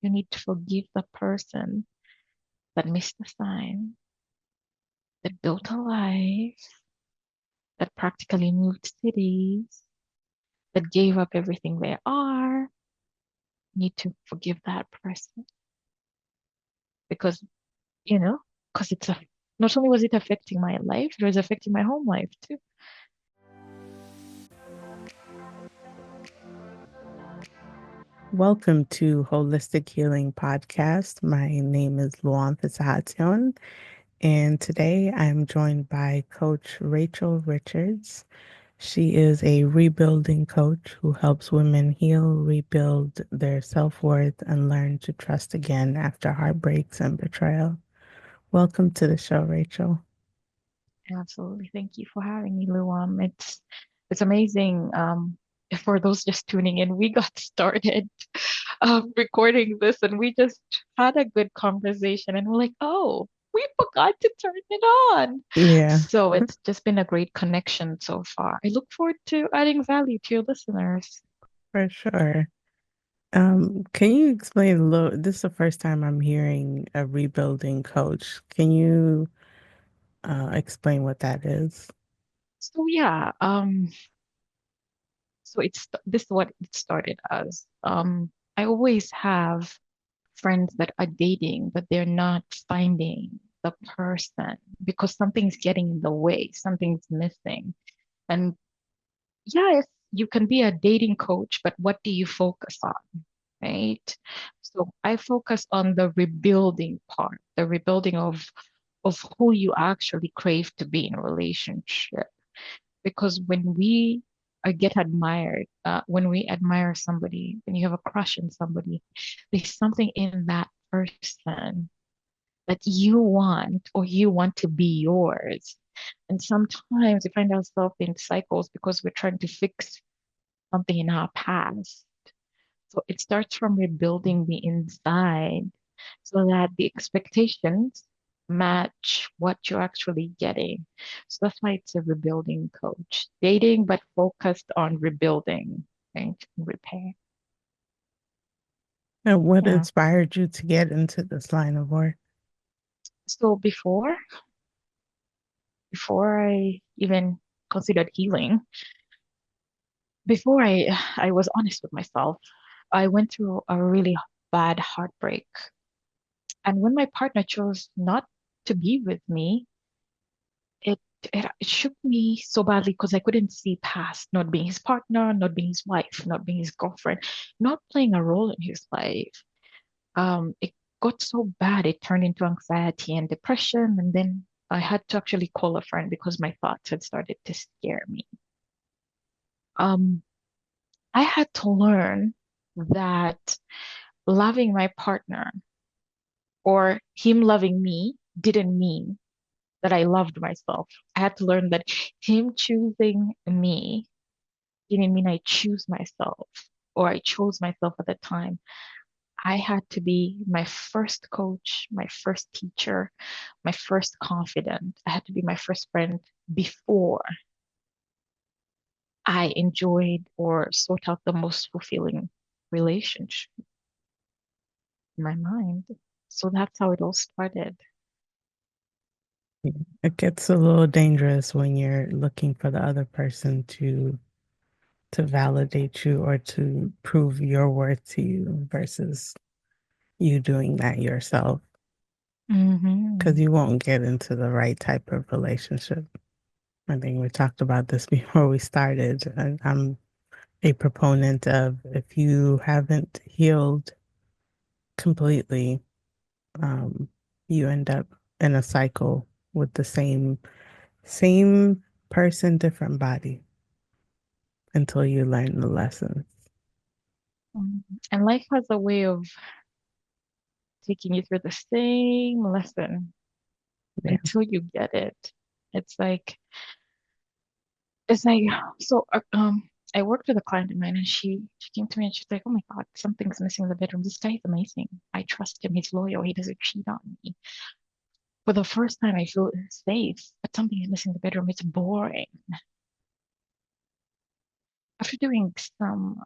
You need to forgive the person that missed the sign, that built a life, that practically moved cities, that gave up everything they are. You need to forgive that person because, you know, because not only was it affecting my life, it was affecting my home life too. Welcome to Holistic Healing Podcast. My name is Luam, and today I'm joined by Coach Racheal Richards. She is a rebuilding coach who helps women heal, rebuild their self-worth, and learn to trust again after heartbreaks and betrayal. Welcome to the show, Rachel. Absolutely. Thank you for having me, Luam. It's amazing. For those just tuning in, we got started recording this and we just had a good conversation and we're like, oh, we forgot to turn it on. Yeah, So it's just been a great connection so far. I look forward to adding value to your listeners. for sure. Can you explain a little? This is the first time I'm hearing a rebuilding coach. Can you explain what that is? So yeah, this is what it started as. I always have friends that are dating, but they're not finding the person because something's getting in the way, something's missing. And yes, you can be a dating coach, but what do you focus on, right? So I focus on the rebuilding part, the rebuilding of who you actually crave to be in a relationship. Because get admired, when we admire somebody, when you have a crush on somebody, there's something in that person that you want or you want to be yours. And sometimes we find ourselves in cycles because we're trying to fix something in our past. So it starts from rebuilding the inside so that the expectations match what you're actually getting. So that's why it's a rebuilding coach. Dating, but focused on rebuilding and repair. And what Yeah. inspired you to get into this line of work? So before I even considered healing, before I was honest with myself, I went through a really bad heartbreak. And when my partner chose not to be with me, it it shook me so badly because I couldn't see past not being his partner, not being his wife, not being his girlfriend, not playing a role in his life. It got so bad it turned into anxiety and depression, and then I had to actually call a friend because my thoughts had started to scare me. Um, I had to learn that loving my partner or him loving me didn't mean that I loved myself. I had to learn that him choosing me didn't mean I choose myself or I chose myself at the time. I had to be my first coach, my first teacher, my first confidant. I had to be my first friend before I enjoyed or sought out the most fulfilling relationship in my mind. So that's how it all started. It gets a little dangerous when you're looking for the other person to validate you or to prove your worth to you versus you doing that yourself because Hmm. you won't get into the right type of relationship. I think we talked about this before we started, and I'm a proponent of if you haven't healed completely, um, you end up in a cycle with the same person, different body until you learn the lessons. And life has a way of taking you through the same lesson Yeah. until you get it. It's like, it's like, so, I worked with a client of mine and she came to me and she's like, oh my God, something's missing in the bedroom. This guy is amazing. I trust him. He's loyal. He doesn't cheat on me. For the first time, I feel safe, but something is missing in the bedroom. It's boring. After doing some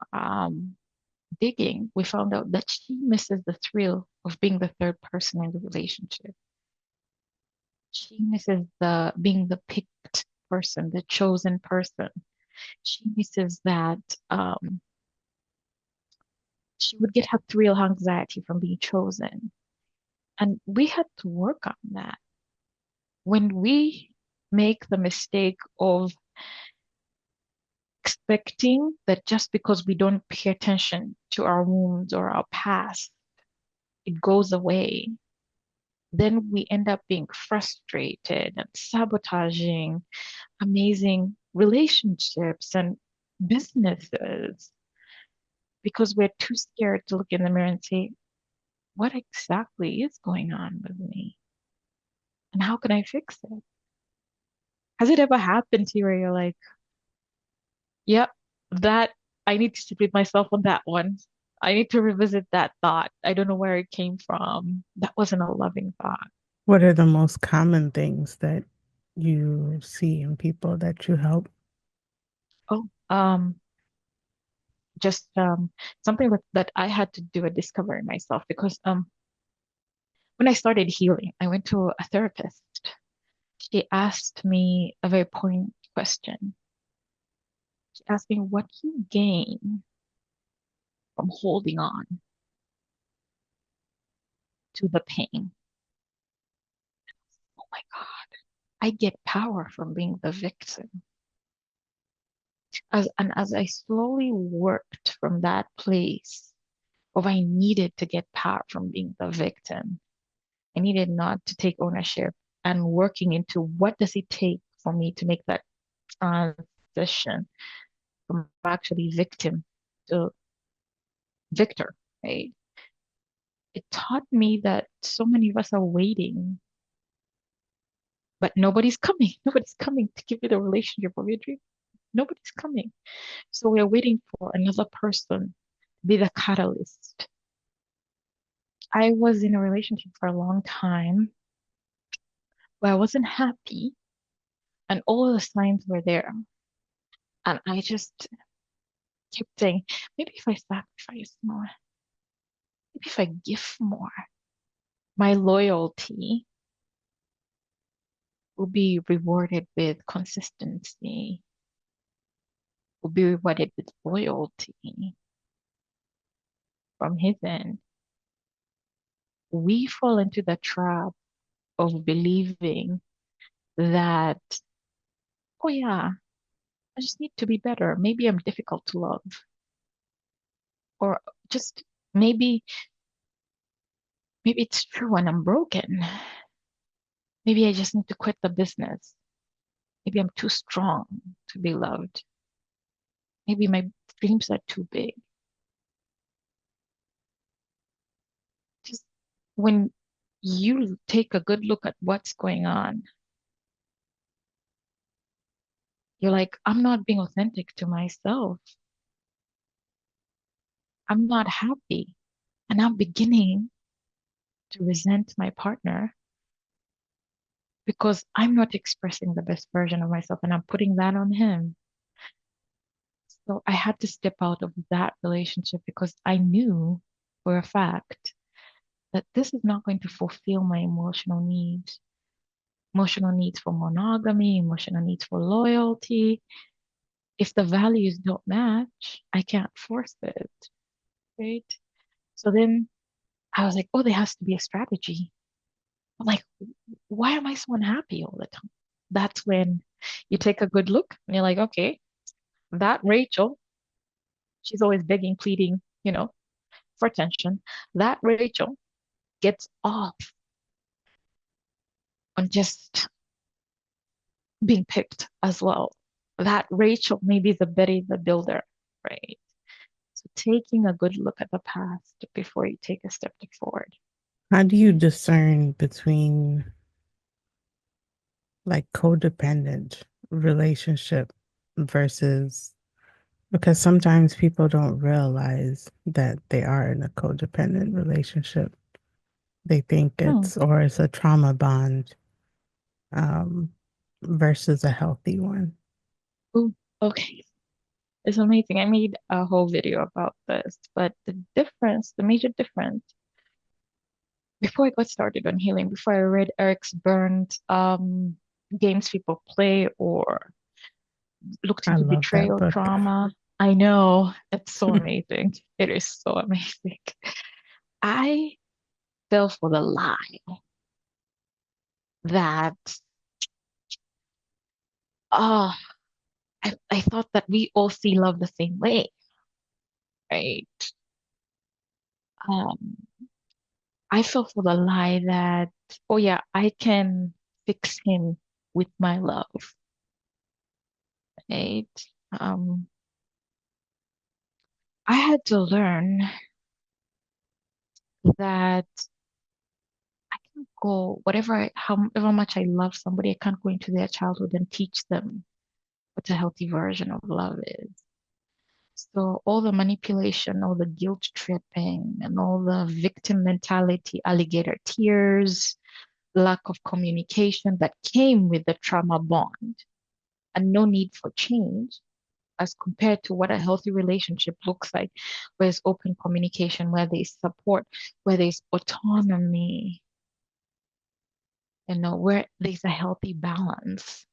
digging, we found out that she misses the thrill of being the third person in the relationship. She misses the being the picked person, the chosen person. She misses that she would get her thrill anxiety from being chosen. And we had to work on that. When we make the mistake of expecting that just because we don't pay attention to our wounds or our past, it goes away, then we end up being frustrated and sabotaging amazing relationships and businesses because we're too scared to look in the mirror and say, what exactly is going on with me? And how can I fix it? Has it ever happened to you where you're like, yep, that I need to sit with myself on that one. I need to revisit that thought. I don't know where it came from. That wasn't a loving thought. What are the most common things that you see in people that you help? Oh, just something that I had to do a discovery myself because when I started healing, I went to a therapist. She asked me a very poignant question. She asked me, what do you gain from holding on to the pain? Oh my God, I get power from being the victim. As I slowly worked from that place of I needed to get power from being the victim, I needed not to take ownership and working into what does it take for me to make that transition from actually victim to victor, right? It taught me that so many of us are waiting, but nobody's coming. Nobody's coming to give you the relationship of your dream. Nobody's coming. So we're waiting for another person to be the catalyst. I was in a relationship for a long time where I wasn't happy and all the signs were there. And I just kept saying, maybe if I sacrifice more, maybe if I give more, my loyalty will be rewarded with consistency, will be rewarded with loyalty from his end. We fall into the trap of believing that, oh yeah, I just need to be better. Maybe I'm difficult to love. Or just maybe, maybe it's true and I'm broken. Maybe I just need to quit the business. Maybe I'm too strong to be loved. Maybe my dreams are too big. Just when you take a good look at what's going on, you're like, I'm not being authentic to myself. I'm not happy. And I'm beginning to resent my partner because I'm not expressing the best version of myself and I'm putting that on him. So I had to step out of that relationship because I knew for a fact that this is not going to fulfill my emotional needs for monogamy, emotional needs for loyalty. If the values don't match, I can't force it, right? So then I was like, oh, there has to be a strategy. I'm like, why am I so unhappy all the time? That's when you take a good look and you're like, okay, that Rachel, she's always begging, pleading, for attention. That Rachel gets off on just being picked as well. That Rachel maybe is a Betty the Builder, right? So taking a good look at the past before you take a step forward. How do you discern between like codependent relationship versus because sometimes people don't realize that they are in a codependent relationship. They think Hmm. it's a trauma bond um, versus a healthy one. Ooh, okay. It's amazing. I made a whole video about this, but the major difference, before I got started on healing, before I read Eric's Burns games people play or looked I into love that betrayal book. trauma, I know it's so amazing. It is so amazing. I fell for the lie that oh, I thought that we all see love the same way, right? Um, I fell for the lie that, oh yeah, I can fix him with my love, right? Um, I had to learn that I can't go, however much I love somebody, I can't go into their childhood and teach them what a healthy version of love is. So all the manipulation, all the guilt tripping, and all the victim mentality, alligator tears, lack of communication that came with the trauma bond, and no need for change as compared to what a healthy relationship looks like, where there's open communication, where there's support, where there's autonomy, where there's a healthy balance,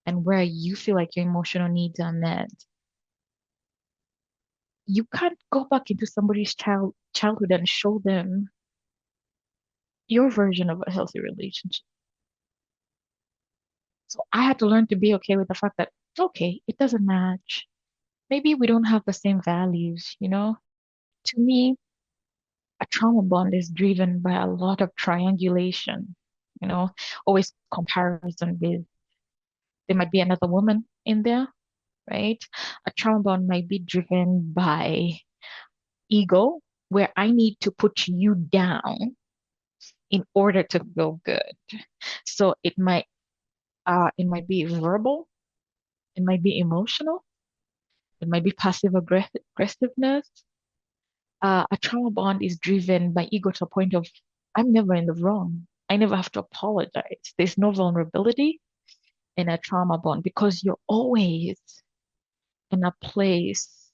and where you feel like your emotional needs are met. You can't go back into somebody's childhood and show them your version of a healthy relationship. So I had to learn to be okay with the fact that, okay, it doesn't match. Maybe we don't have the same values. To me, a trauma bond is driven by a lot of triangulation, you know, always comparison with there might be another woman in there, right? A trauma bond might be driven by ego, where I need to put you down in order to feel good. So it might be verbal, it might be emotional, it might be aggressiveness. A trauma bond is driven by ego to a point of I'm never in the wrong. I never have to apologize. There's no vulnerability in a trauma bond because you're always in a place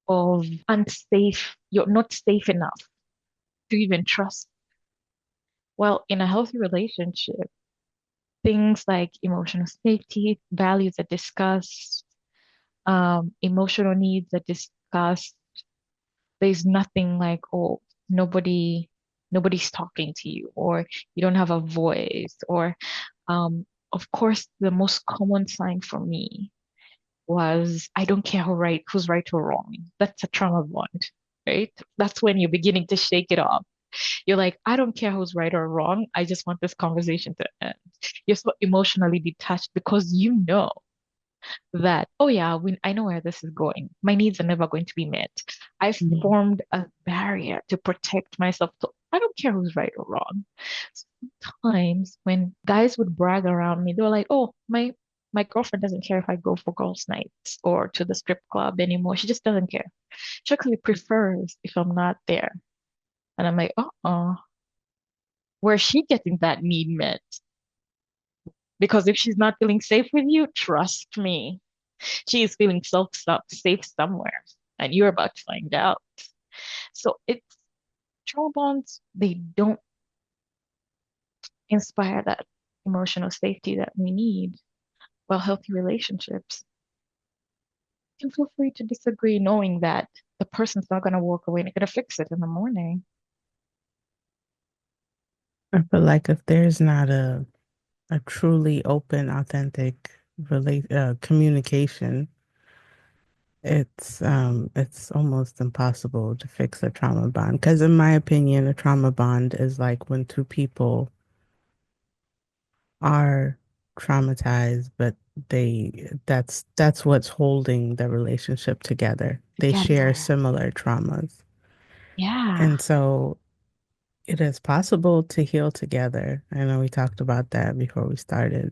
of unsafe. You're not safe enough to even trust. Well, in a healthy relationship, things like emotional safety, values are discussed, emotional needs are discussed. There's nothing like, oh, nobody, nobody's talking to you, or you don't have a voice, or, of course, the most common sign for me was I don't care who's right or wrong. That's a trauma bond, right? That's when you're beginning to shake it off. You're like, I don't care who's right or wrong. I just want this conversation to end. You're so emotionally detached because you know that, oh yeah, I know where this is going. My needs are never going to be met. I've Yeah. formed a barrier to protect myself. So I don't care who's right or wrong. Sometimes when guys would brag around me, they were like, oh, my girlfriend doesn't care if I go for girls' nights or to the strip club anymore. She just doesn't care. She actually prefers if I'm not there. And I'm like, uh-uh. Where's she getting that need met? Because if she's not feeling safe with you, trust me, she is feeling safe somewhere, and you're about to find out. So it's trauma bonds, they don't inspire that emotional safety that we need. Well, healthy relationships, you can feel free to disagree, knowing that the person's not going to walk away and they're going to fix it in the morning. I feel like if there's not a truly open, authentic communication, it's almost impossible to fix a trauma bond. Because in my opinion, a trauma bond is like when two people are traumatized, but that's what's holding the relationship together. They share Together. similar traumas. Yeah, And so it is possible to heal together. I know we talked about that before we started.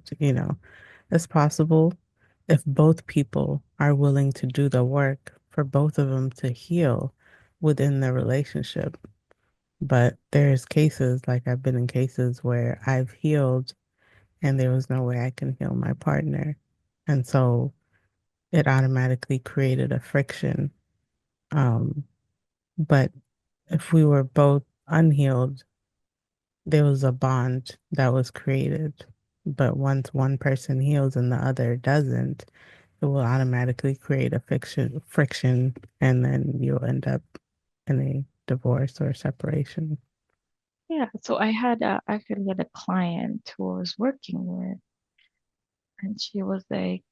It's possible if both people are willing to do the work for both of them to heal within the relationship. But there's cases, like I've been in cases where I've healed and there was no way I can heal my partner. And so it automatically created a friction. Um, but if we were both unhealed, there was a bond that was created. But once one person heals and the other doesn't, it will automatically create a friction, and then you'll end up in a divorce or separation. Yeah, so I had actually had a client who I was working with, and she was like,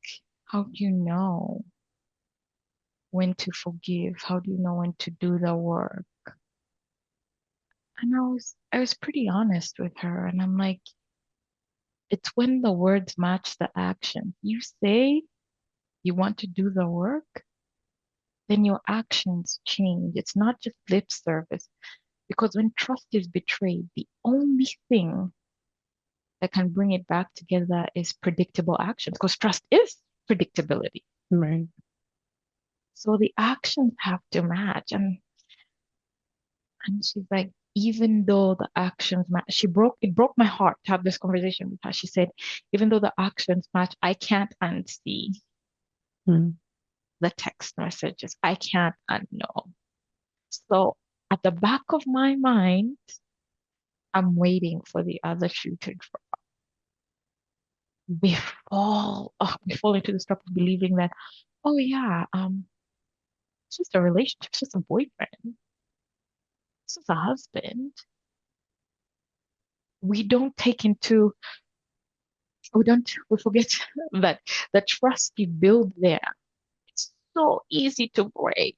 "How do you know when to forgive? How do you know when to do the work?" And I was pretty honest with her, and I'm like, it's when the words match the action. You say you want to do the work, then your actions change. It's not just lip service. Because when trust is betrayed, the only thing that can bring it back together is predictable actions, because trust is predictability. Right. So the actions have to match. And she's like, even though the actions match, it broke my heart to have this conversation with her. She said, even though the actions match, I can't unsee Mm. the text messages. I can't unknow. So at the back of my mind, I'm waiting for the other shoe to drop. We fall into this trap of believing that, oh yeah, it's just a relationship, it's just a boyfriend, it's just a husband. We don't take into, we forget that the trust you build there, it's so easy to break.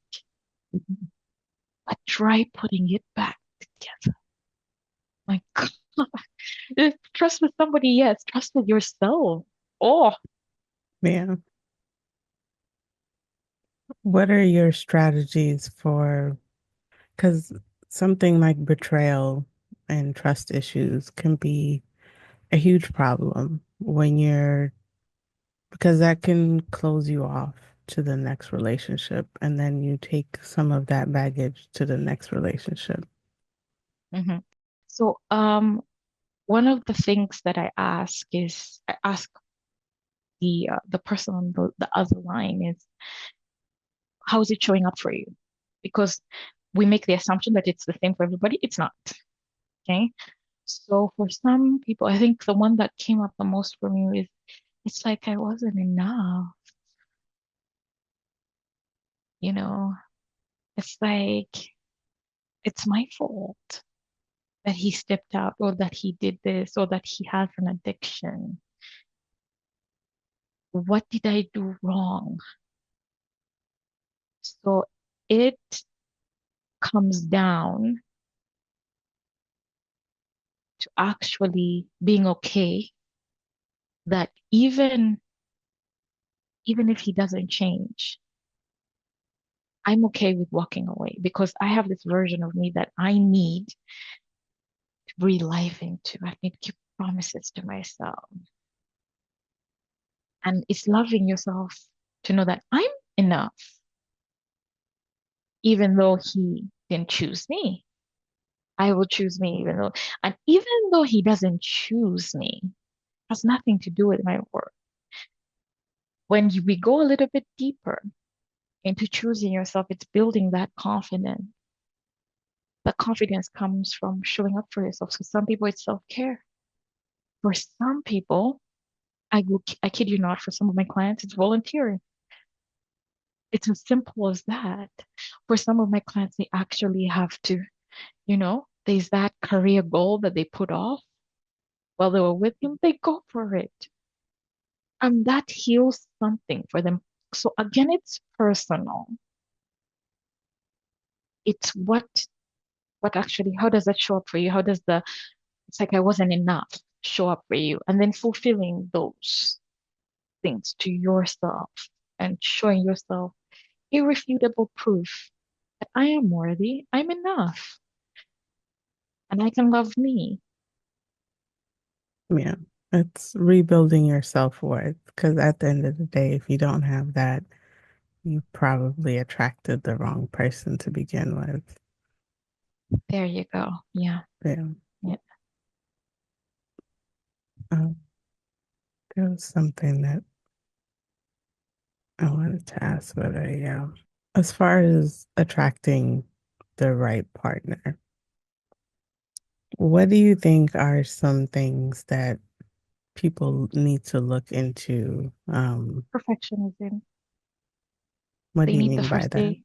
But try putting it back together. My God, trust with somebody, yes, trust with yourself. Oh, Yeah. What are your strategies for, because something like betrayal and trust issues can be a huge problem when you're, because that can close you off to the next relationship, and then you take some of that baggage to the next relationship. mhm. So, one of the things that I ask the person on the other line is, how is it showing up for you? Because we make the assumption that it's the same for everybody. It's not. Okay. So for some people, I think the one that came up the most for me is, it's like I wasn't enough. You know, it's like it's my fault that he stepped out, or that he did this, or that he has an addiction. What did I do wrong? So it comes down to actually being okay that even if he doesn't change, I'm okay with walking away, because I have this version of me that I need to breathe life into. I need to keep promises to myself. And it's loving yourself to know that I'm enough, even though he didn't choose me. I will choose me and even though he doesn't choose me, has nothing to do with my work. We go a little bit deeper into choosing yourself, it's building that confidence. The confidence comes from showing up for yourself. So some people it's self-care. For some people, I kid you not, for some of my clients, it's volunteering. It's as simple as that. For some of my clients, they actually have to, there's that career goal that they put off while they were with him, they go for it. And that heals something for them. So again, it's personal. It's what actually, how does that show up for you? How does it's like I wasn't enough show up for you? And then fulfilling those things to yourself and showing yourself irrefutable proof that I am worthy, I'm enough, and I can love me. Yeah. It's rebuilding your self-worth, because at the end of the day, if you don't have that, you probably attracted the wrong person to begin with. There you go. Yeah. Yeah. Yeah. Um, there was something that I wanted to ask whether, yeah, as far as attracting the right partner, what do you think are some things that people need to look into? Perfectionism. What They do you need the mean by first that? day.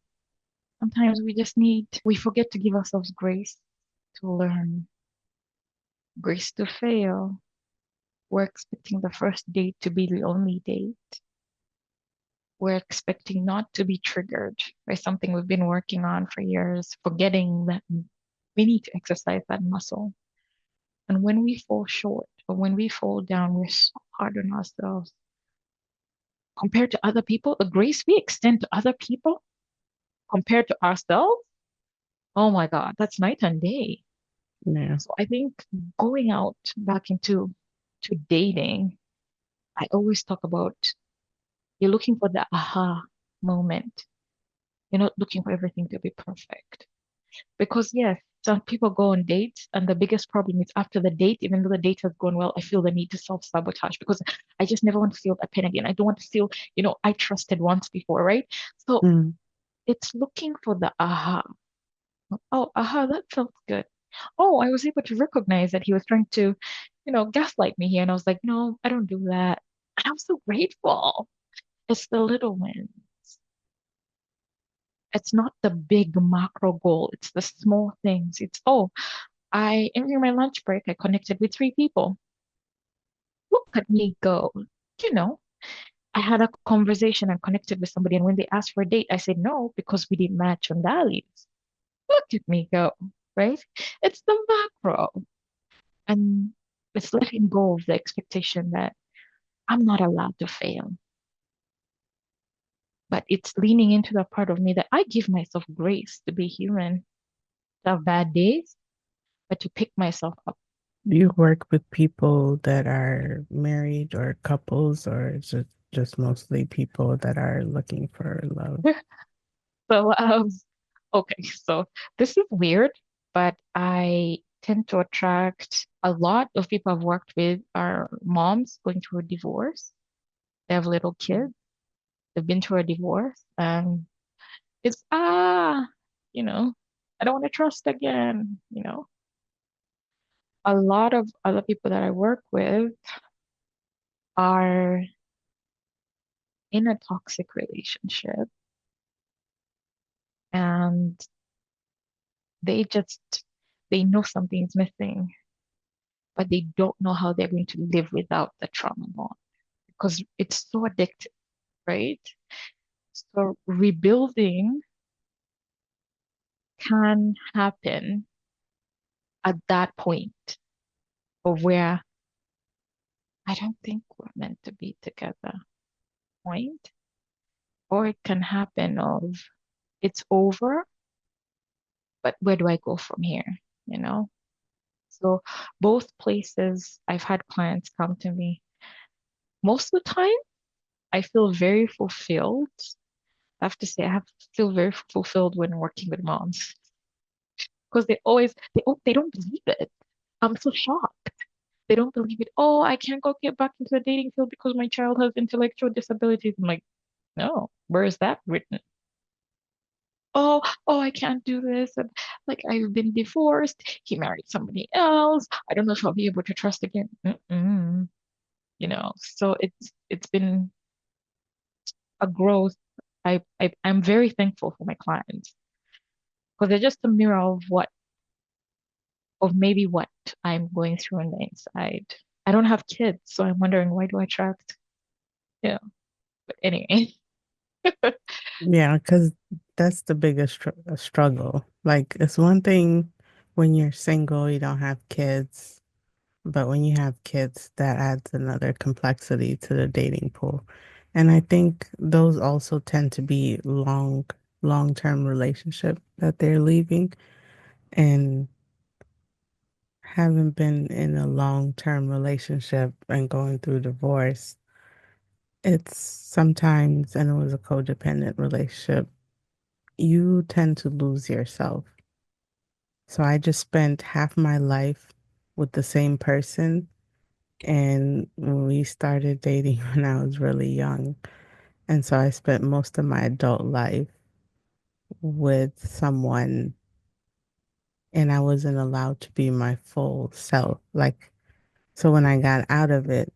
Sometimes we forget to give ourselves grace to learn, grace to fail. We're expecting the first date to be the only date. We're expecting not to be triggered by something we've been working on for years, forgetting that we need to exercise that muscle. And when we fall short or when we fall down, we're so hard on ourselves compared to other people. The grace we extend to other people compared to ourselves, oh my God, that's night and day. Yeah. So I think going out back into to dating, I always talk about you're looking for the aha moment. You're not looking for everything to be perfect. Because yes, some people go on dates, and the biggest problem is after the date, even though the date has gone well, I feel the need to self-sabotage because I just never want to feel that pain again. I don't want to feel, I trusted once before, right? So Mm. it's looking for the aha. Oh, aha, that felt good. Oh, I was able to recognize that he was trying to, gaslight me here. And I was like, no, I don't do that. And I'm so grateful. It's the little wins. It's not the big macro goal. It's the small things. It's, oh, during my lunch break, I connected with three people. Look at me go. You know, I had a conversation and connected with somebody. And when they asked for a date, I said no because we didn't match on values. Look at me go, right? It's the macro. And it's letting go of the expectation that I'm not allowed to fail. But it's leaning into the part of me that I give myself grace to be human, to have bad days, but to pick myself up. You work with people that are married or couples, or just mostly people that are looking for love? So, okay, so this is weird, but I tend to attract a lot of people I've worked with are moms going through a divorce. They have little kids. They've been through a divorce, and it's you know, I don't want to trust again. A lot of other people that I work with are in a toxic relationship and they just they know something is missing, but they don't know how they're going to live without the trauma bond because it's so addictive, right? So rebuilding can happen at that point of where I don't think we're meant to be together point, or it can happen of it's over, but where do I go from here? You know? So both places I've had clients come to me. Most of the time, I feel very fulfilled. I have to say, feel very fulfilled when working with moms because they don't believe it. I'm so shocked. They don't believe it. Oh, I can't go get back into the dating field because my child has intellectual disabilities. I'm like, no, where is that written? Oh, I can't do this. And like, I've been divorced. He married somebody else. I don't know if I'll be able to trust again. Mm-mm. So it's been a growth. I'm very thankful for my clients because they're just a mirror of maybe what I'm going through on the inside. I don't have kids, so I'm wondering why do I attract, yeah. But anyway, Yeah, because that's the biggest struggle. Like, it's one thing when you're single, you don't have kids, but when you have kids, that adds another complexity to the dating pool. And I think those also tend to be long-term relationship that they're leaving. And having been in a long-term relationship and going through divorce, it's sometimes, and it was a codependent relationship, you tend to lose yourself. So I just spent half my life with the same person. And when we started dating when I was really young, And so I spent most of my adult life with someone and I wasn't allowed to be my full self. Like, so when I got out of it,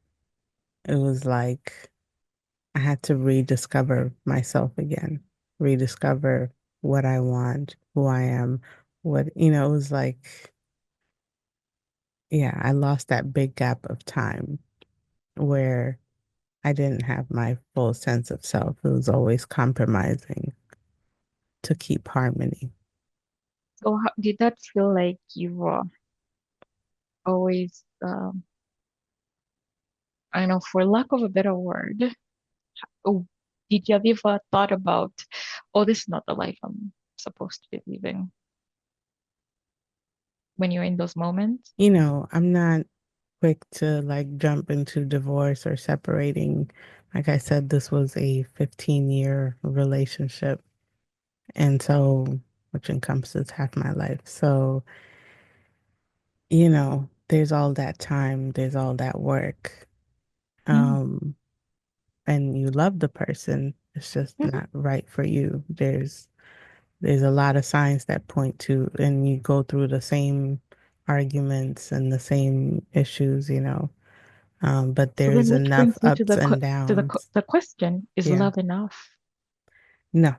it was like I had to rediscover myself again, rediscover what I want, who I am, it was like, yeah, I lost that big gap of time where I didn't have my full sense of self. It was always compromising to keep harmony. So how, did that feel like you were always, I don't know, for lack of a better word, oh, did you have ever thought about, oh, this is not the life I'm supposed to be living when you're in those moments? I'm not quick to like jump into divorce or separating. Like I said, this was a 15-year relationship. And so, which encompasses half my life. So, there's all that time, there's all that work. Mm, Um, and you love the person. It's just mhm. not right for you. There's a lot of signs that point to, and you go through the same arguments and the same issues. But So then there's which enough brings me to ups and downs. the question, is Yeah. love enough? No,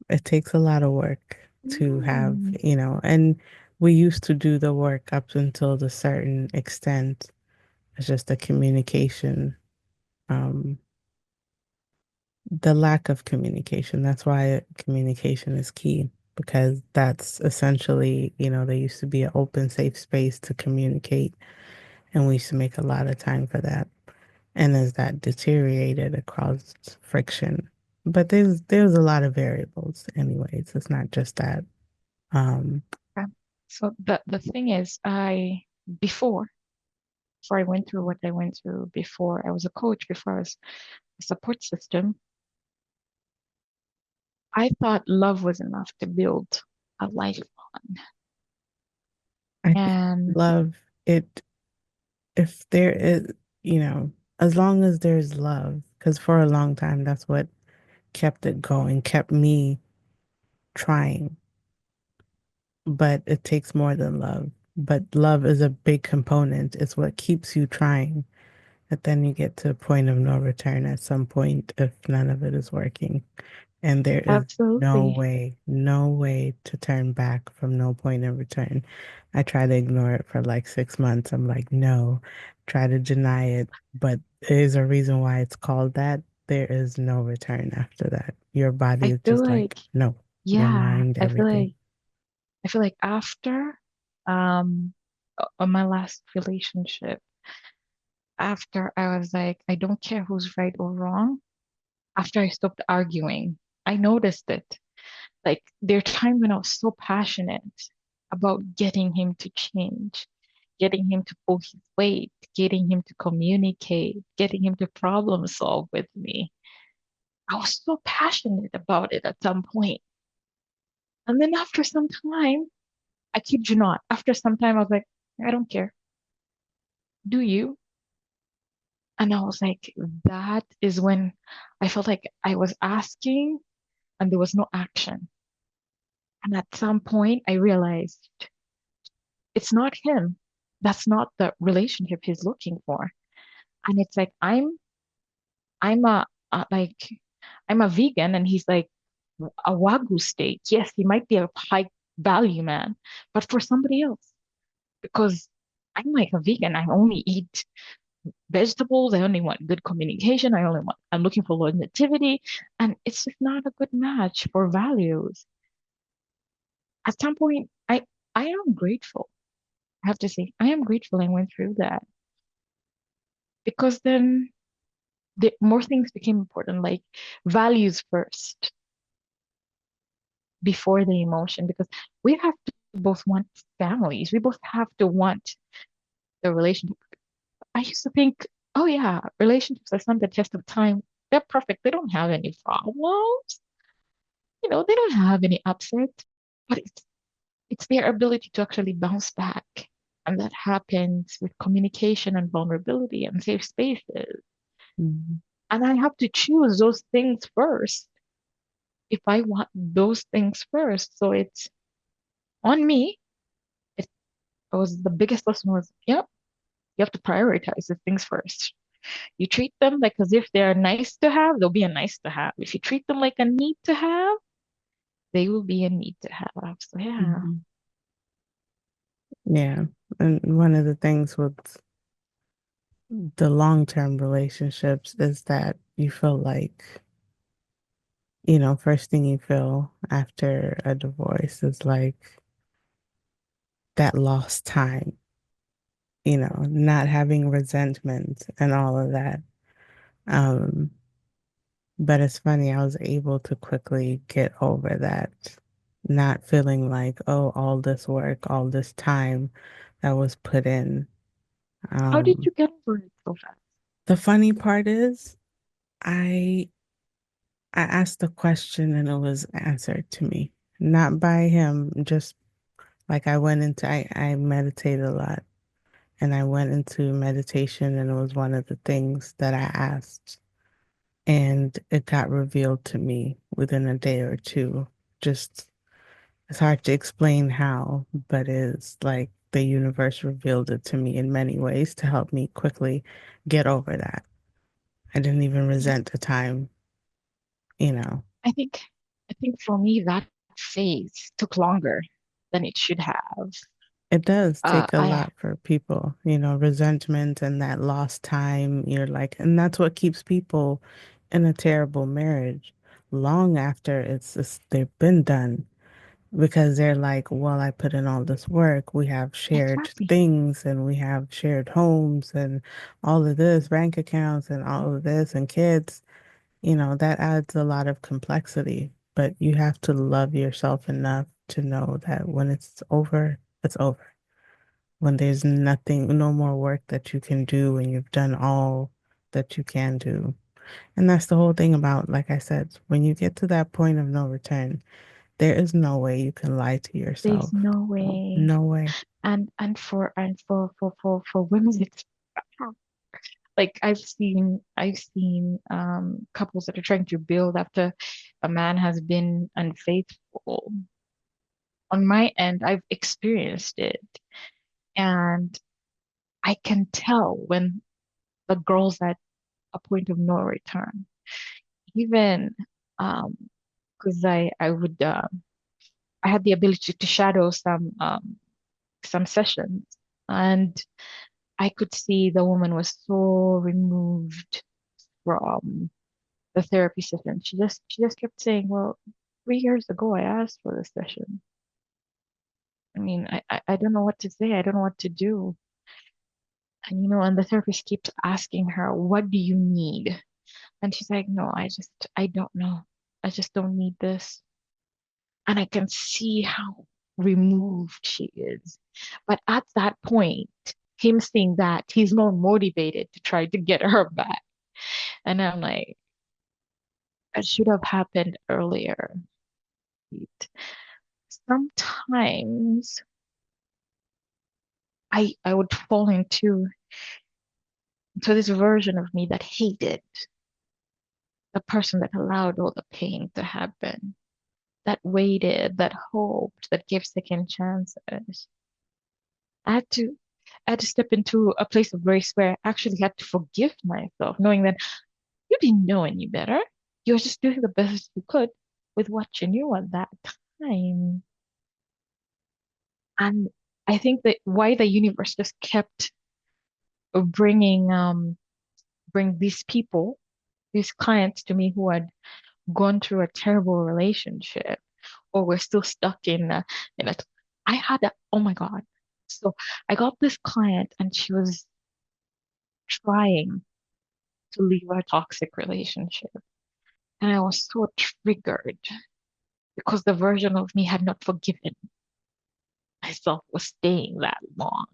it takes a lot of work to have, Mm, and we used to do the work up until the certain extent. It's just the communication, um, the lack of communication. That's why communication is key because that's essentially, there used to be an open, safe space to communicate, and we used to make a lot of time for that. And as that deteriorated, it caused friction. But there's a lot of variables anyways. It's not just that. Um, okay. So the thing is, before before I went through what I went through, before I was a coach, before I was a support system, I thought love was enough to build a life on. I think And love it if there is, you know, as long as there's love, because for a long time that's what kept it going, kept me trying. But it takes more than love. But love is a big component. It's what keeps you trying. But then you get to a point of no return at some point if none of it is working. And there is absolutely, no way to turn back from no point of return. I try to ignore it for like 6 months. I'm like, no, try to deny it. But there's a reason why it's called that. There is no return after that. Your body I is feel just like, like, no, your yeah, mind, everything. I feel like after um on my last relationship, after I was like, I don't care who's right or wrong. After I stopped arguing, I noticed it. Like there are times when I was so passionate about getting him to change, getting him to pull his weight, getting him to communicate, getting him to problem solve with me. I was so passionate about it at some point. And then after some time, I kid you not, after some time, I was like, I don't care. Do you? And I was like, that is when I felt like I was asking and there was no action. And at some point, I realized it's not him. That's not the relationship he's looking for. And it's like I'm like I'm a vegan, and he's like a wagyu steak. Yes, he might be a high value man, but for somebody else, because I'm like a vegan. I only eat vegetables. I only want good communication. I'm looking for longevity, and it's just not a good match for values. At some point, I am grateful. I have to say, I am grateful I went through that because then more things became important, like values first before the emotion, because we have to both want families. We both have to want the relationship. I used to think, oh yeah, relationships are some the test of time. They're perfect. They don't have any problems. They don't have any upset, but it's their ability to actually bounce back. And that happens with communication and vulnerability and safe spaces. Mhm. And I have to choose those things first if I want those things first. So it's on me. It was the biggest lesson was, yep, you have to prioritize the things first. You treat them like as if they're nice to have, they'll be a nice to have. If you treat them like a need to have, they will be a need to have. So yeah. Mhm. Yeah. And one of the things with the long-term relationships is that you feel like, first thing you feel after a divorce is like that lost time, not having resentment and all of that. Um, but it's funny, I was able to quickly get over that, not feeling like, oh, all this work, all this time that was put in. How did Um, you get over it so fast? the funny part is, I I asked the question and it was answered to me, not by him, just like I meditate a lot and I went into meditation and it was one of the things that I asked and it got revealed to me within a day or two. Just, it's hard to explain how, but it's like the universe revealed it to me in many ways to help me quickly get over that. I didn't even resent the time, you know. I think I think for me that phase took longer than it should have. It does take a I lot for people, resentment and that lost time. You're like, and that's what keeps people in a terrible marriage long after they've been done because they're like, well, I put in all this work. We have shared exactly. things and we have shared homes and all of this, bank accounts and all of this and kids. That adds a lot of complexity, but you have to love yourself enough to know that when it's over, it's over when there's nothing, no more work that you can do and you've done all that you can do. And that's the whole thing about, like I said, when you get to that point of no return, there is no way you can lie to There's yourself. no way. No way. And for women it's like I've seen couples that are trying to build after a man has been unfaithful. On my end, I've experienced it, and I can tell when the girl's at a point of no return. Even um because I had the ability to shadow some sessions, and I could see the woman was so removed from the therapy session. She just kept saying, "Well, 3 years ago I asked for this session. I mean, I don't know what to say. I don't know what to do." And the therapist keeps asking her, "What do you need?" And she's like, "No, I don't know. I just don't need this." And I can see how removed she is. But at that point, him seeing that, he's more motivated to try to get her back. And I'm like, it should have happened earlier. Sometimes I would fall into this version of me that hated the person that allowed all the pain to happen, that waited, that hoped, that gave second chances. I had to I had to step into a place of grace where I actually had to forgive myself, knowing that you didn't know any better. You were just doing the best you could with what you knew at that time. And I think that why the universe just kept bring these people, these clients to me who had gone through a terrible relationship or were still stuck in a I had a oh my God. So I got this client and she was trying to leave a toxic relationship. And I was so triggered because the version of me had not forgiven myself for staying that long.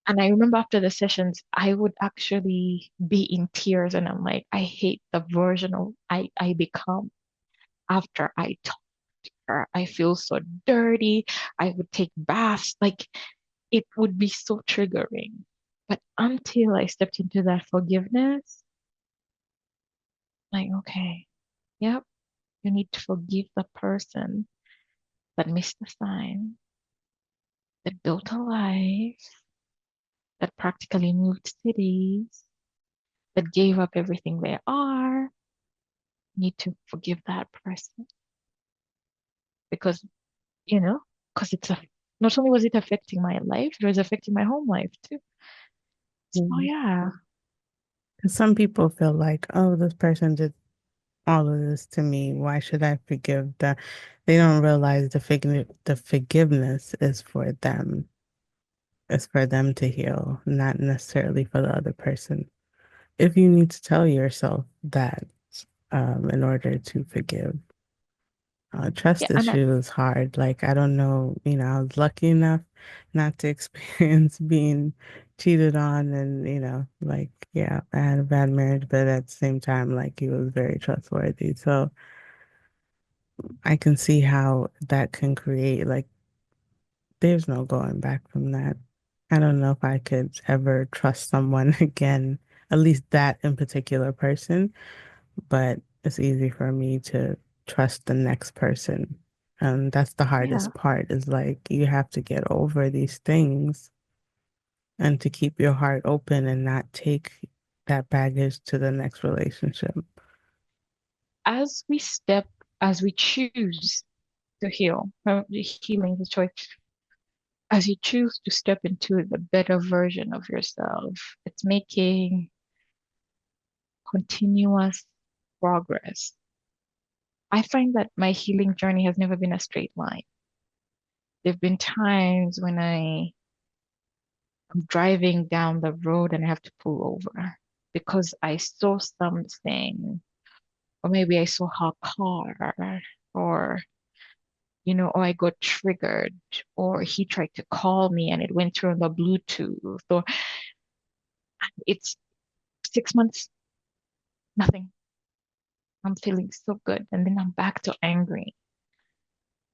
And I remember after the sessions, I would actually be in tears and I'm like, I hate the version of I become after I talk to her. I feel so dirty. I would take baths. Like it would be so triggering. But until I stepped into that forgiveness, Like, okay, yep, you need to forgive the person that missed the sign, that built a life, that practically moved cities, that gave up everything they are. You need to forgive that person because, you know, because not only was it affecting my life, it was affecting my home life too. So Mhm. yeah, 'Cause some people feel like, oh, this person did all of this to me. Why should I forgive them? They don't realize the forgiveness is for them. It's for them to heal, not necessarily for the other person. If you need to tell yourself that in order to forgive. yeah, Trust and issue is hard. Like, I don't know, I was lucky enough not to experience being cheated on and, like, yeah, I had a bad marriage, but at the same time, like, he was very trustworthy. So I can see how that can create, like, there's no going back from that. I don't know if I could ever trust someone again, at least that in particular person, but it's easy for me to trust the next person. And that's the yeah, hardest part is like you have to get over these things and to keep your heart open and not take that baggage to the next relationship. as we as we choose to heal, the healing is a choice. As you choose to step into the better version of yourself, it's making continuous progress. I find that my healing journey has never been a straight line. There've been times when I'm driving down the road and I have to pull over because I saw something, or maybe I saw her car, or or I got triggered, or he tried to call me and it went through on the Bluetooth, or it's 6 months, nothing. I'm feeling so good. And then I'm back to angry.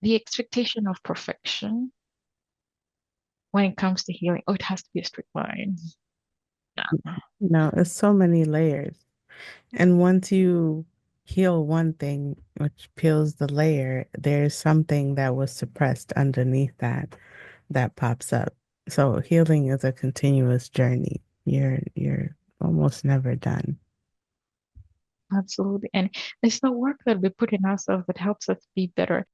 The expectation of perfection when it comes to healing, oh, it has to be a strict line. No. It's so many layers. And once you heal one thing, which peels the layer, there's something that was suppressed underneath that pops up. So healing is a continuous journey. You're almost never done. Absolutely. And it's the work that we put in ourselves that helps us be better.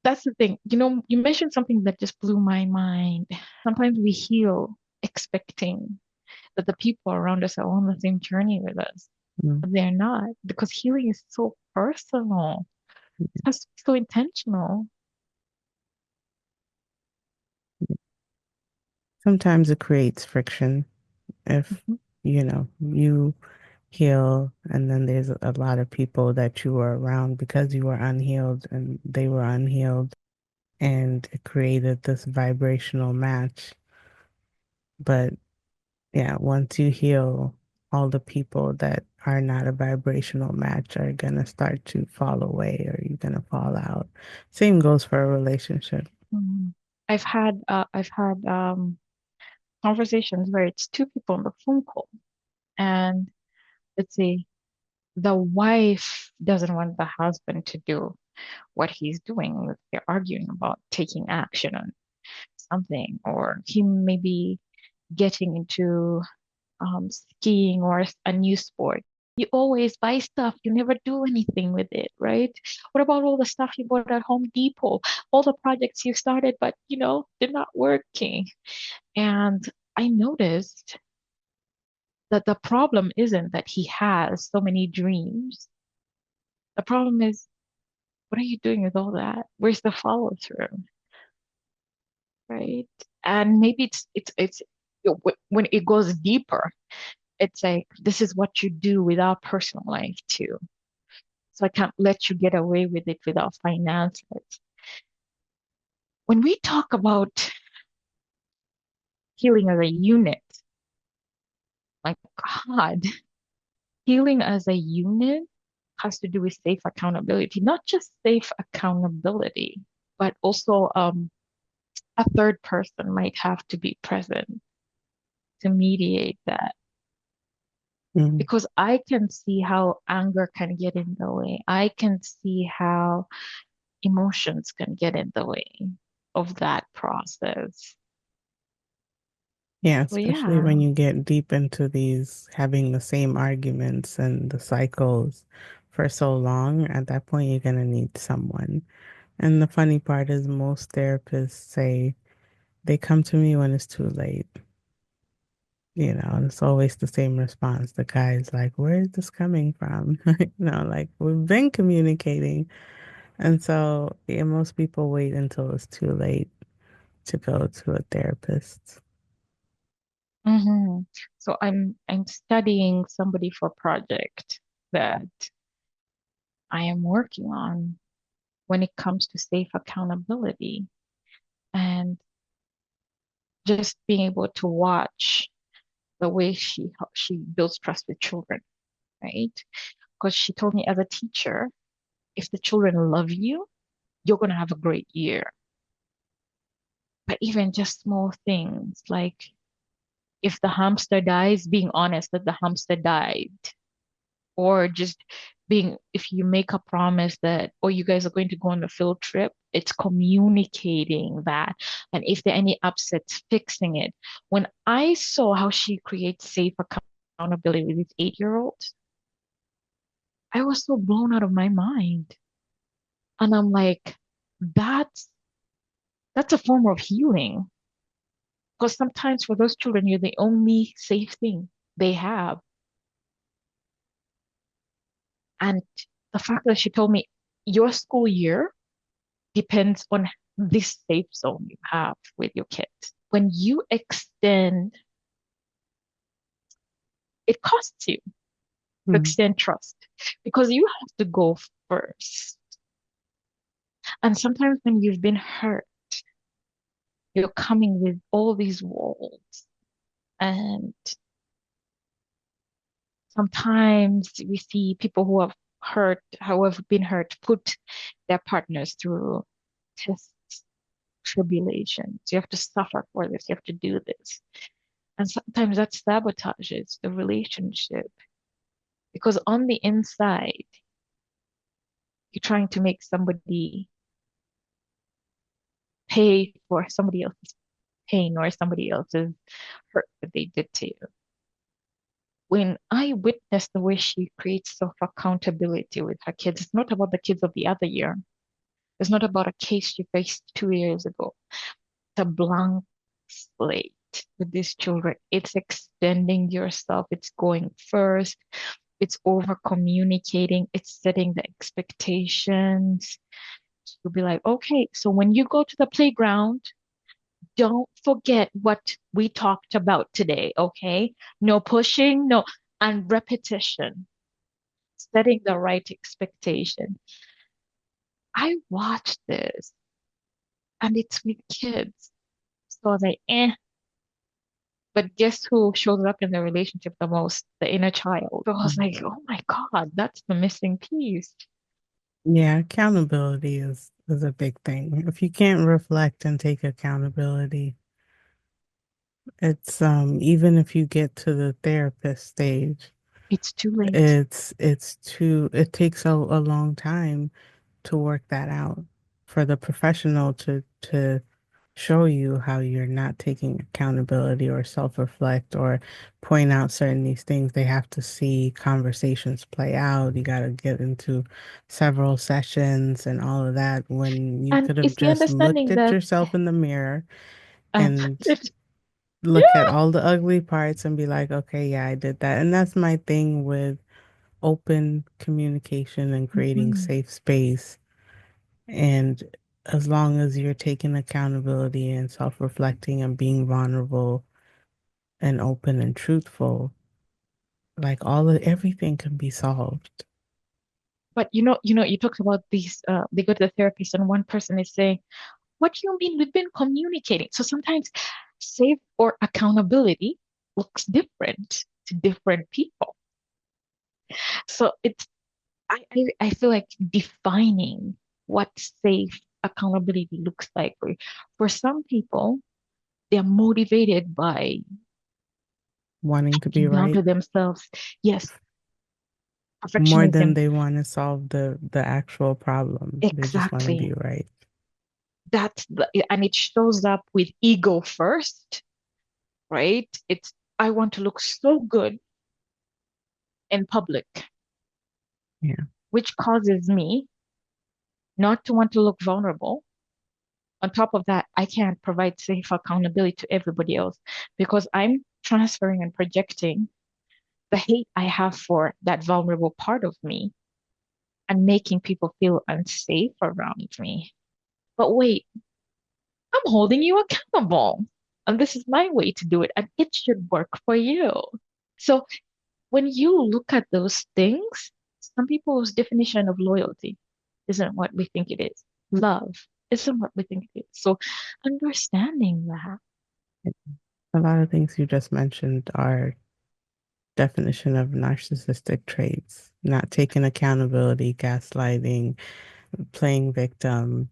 That's the thing. You mentioned something that just blew my mind. Sometimes we heal expecting that the people around us are on the same journey with us, Mm. but they're not because healing is so personal. It has to be so intentional. Sometimes it creates friction if Mhm. you heal and then there's a lot of people that you were around because you were unhealed and they were unhealed and it created this vibrational match. But yeah, once you heal, all the people that are not a vibrational match are gonna start to fall away or you're gonna fall out. Same goes for a relationship. Mhm. I've had conversations where it's two people on the phone call, and let's say the wife doesn't want the husband to do what he's doing. They're arguing about taking action on something, or he may be getting into skiing or a new sport. You always buy stuff, you never do anything with it, right? What about all the stuff you bought at Home Depot, all the projects you started, but they're not working? And I noticed that the problem isn't that he has so many dreams. The problem is, what are you doing with all that? Where's the follow through, right? And maybe it's when it goes deeper, it's like this is what you do with our personal life too. So I can't let you get away with it without finances. When we talk about healing as a unit, like God, healing as a unit has to do with safe accountability, not just safe accountability, but also a third person might have to be present to mediate that. Mm. because I can see how anger can get in the way. I can see how emotions can get in the way of that process. Yeah, So especially yeah. when you get deep into these having the same arguments and the cycles for so long, at that point you're gonna need someone. And the funny part is most therapists say they come to me when it's too late. And it's always the same response. The guy's like, "Where is this coming from?" Like we've been communicating. And so, yeah, most people wait until it's too late to go to a therapist. hmm So I'm studying somebody for a project that I am working on when it comes to safe accountability and just being able to watch the way she builds trust with children, right? Because she told me as a teacher, if the children love you, you're gonna have a great year. But even just small things like if the hamster dies, being honest that the hamster died, or just being, if you make a promise that, or you guys are going to go on a field trip, it's communicating that. And if there are any upsets, fixing it. When I saw how she creates safe accountability with these 8-year-olds, I was so blown out of my mind. And I'm like, that's that's a form of healing. Because sometimes for those children, you're the only safe thing they have. And the fact that she told me your school year depends on this safe zone you have with your kids. When you extend, it costs you to Mm. extend trust because you have to go first. And sometimes when you've been hurt, you're coming with all these walls. And sometimes we see people who have hurt, however, been hurt, put their partners through tests, tribulations. You have to suffer for this. You have to do this. And sometimes that sabotages the relationship because on the inside, you're trying to make somebody pay for somebody else's pain or somebody else's hurt that they did to you. When I witnessed the way she creates self accountability with her kids, it's not about the kids of the other year. It's not about a case she faced 2 years ago. It's a blank slate with these children. It's extending yourself, it's going first, it's over communicating, it's setting the expectations. You'll be like, okay, so when you go to the playground, don't forget what we talked about today, okay? No pushing, no, and repetition, setting the right expectation. I watched this and it's with kids. So I was like, eh. But guess who shows up in the relationship the most? The inner child. So I was Mm. like, oh my God, that's the missing piece. Yeah, accountability is a big thing. If you can't reflect and take accountability, it's even if you get to the therapist stage, It's too late. it takes a long time to work that out for the professional to show you how you're not taking accountability or self-reflect or point out certain these things. They have to see conversations play out. You got to get into several sessions and all of that when you And could have it's the just looked understanding at that, yourself in the mirror um, and look at yeah. all the ugly parts and be like, okay, yeah, I did that. And that's my thing with open communication and creating Mhm. safe space. And as long as you're taking accountability and self-reflecting and being vulnerable and open and truthful, like everything can be solved. But you talked about these, they go to the therapist and one person is saying, what do you mean? We've been communicating. So sometimes safe or accountability looks different to different people. So I feel like defining what safe accountability looks like for some people, they're motivated by wanting to be Talking down right to themselves. Yes, more than perfectionism. they want to solve the actual problem. They just want to be Exactly. right. And it shows up with ego first, right? It's, I want to look so good in public, Yeah. which causes me not to want to look vulnerable. On top of that, I can't provide safe accountability to everybody else because I'm transferring and projecting the hate I have for that vulnerable part of me and making people feel unsafe around me. But wait, I'm holding you accountable. And this is my way to do it. And it should work for you. So when you look at those things, some people's definition of loyalty isn't what we think it is. Love isn't what we think it is. So understanding that. A lot of things you just mentioned are definition of narcissistic traits, not taking accountability, gaslighting, playing victim.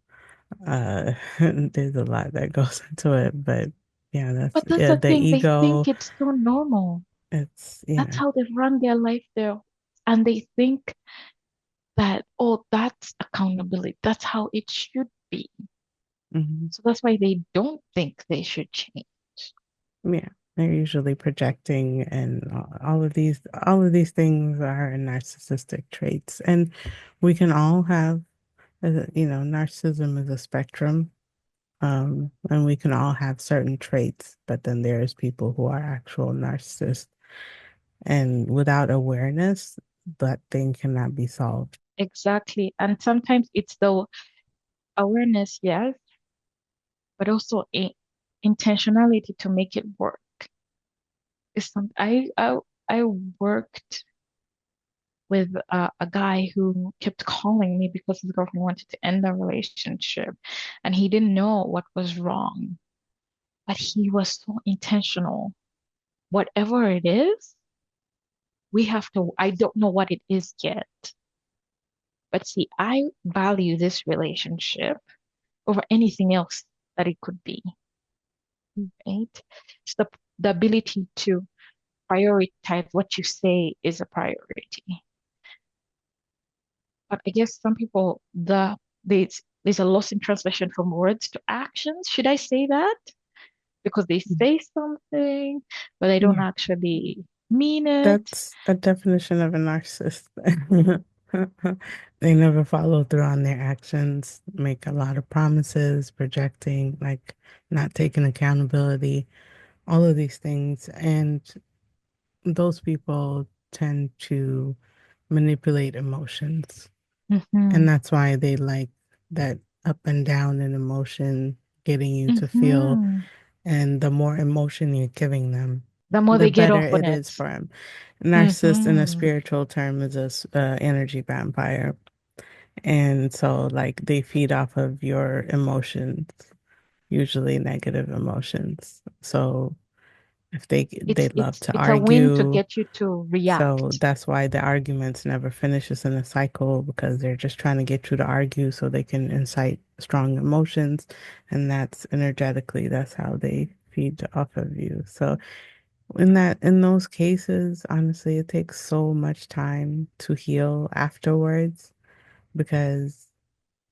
There's a lot that goes into it, but yeah, that's But that's the the thing, they ego. think it's so normal. It's That's yeah. how they've run their life there. And they think that, oh, that's accountability. That's how it should be. Mhm. So that's why they don't think they should change. Yeah, they're usually projecting, and all of these things are narcissistic traits, and we can all have, narcissism is a spectrum, and we can all have certain traits, but then there's people who are actual narcissists, and without awareness, that thing cannot be solved. Exactly. And sometimes it's the awareness, yes, but also intentionality to make it work. It's some, I worked with a guy who kept calling me because his girlfriend wanted to end the relationship and he didn't know what was wrong, but he was so intentional. Whatever it is, we have to, I don't know what it is yet, but see, I value this relationship over anything else that it could be, right? It's the ability to prioritize what you say is a priority. But I guess some people, there's a loss in translation from words to actions. Should I say that? Because they say something, but they don't Yeah, actually mean it. that's a definition of a narcissist. They never follow through on their actions, make a lot of promises, projecting, like not taking accountability, all of these things. And those people tend to manipulate emotions. And Mm-hmm. that's why they like that up and down in emotion, getting you to feel. Mm-hmm. And the more emotion you're giving them, The more the they get better off on it it. is for them. Narcissist in a Mm-hmm. spiritual term is a energy vampire. And so, like, they feed off of your emotions, usually negative emotions. So, if they It's love it's to it's a win to argue, get you to so react. that's why the arguments never finishes in a cycle because they're just trying to get you to argue so they can incite strong emotions, and that's energetically that's how they feed off of you. So in those cases, honestly, it takes so much time to heal afterwards because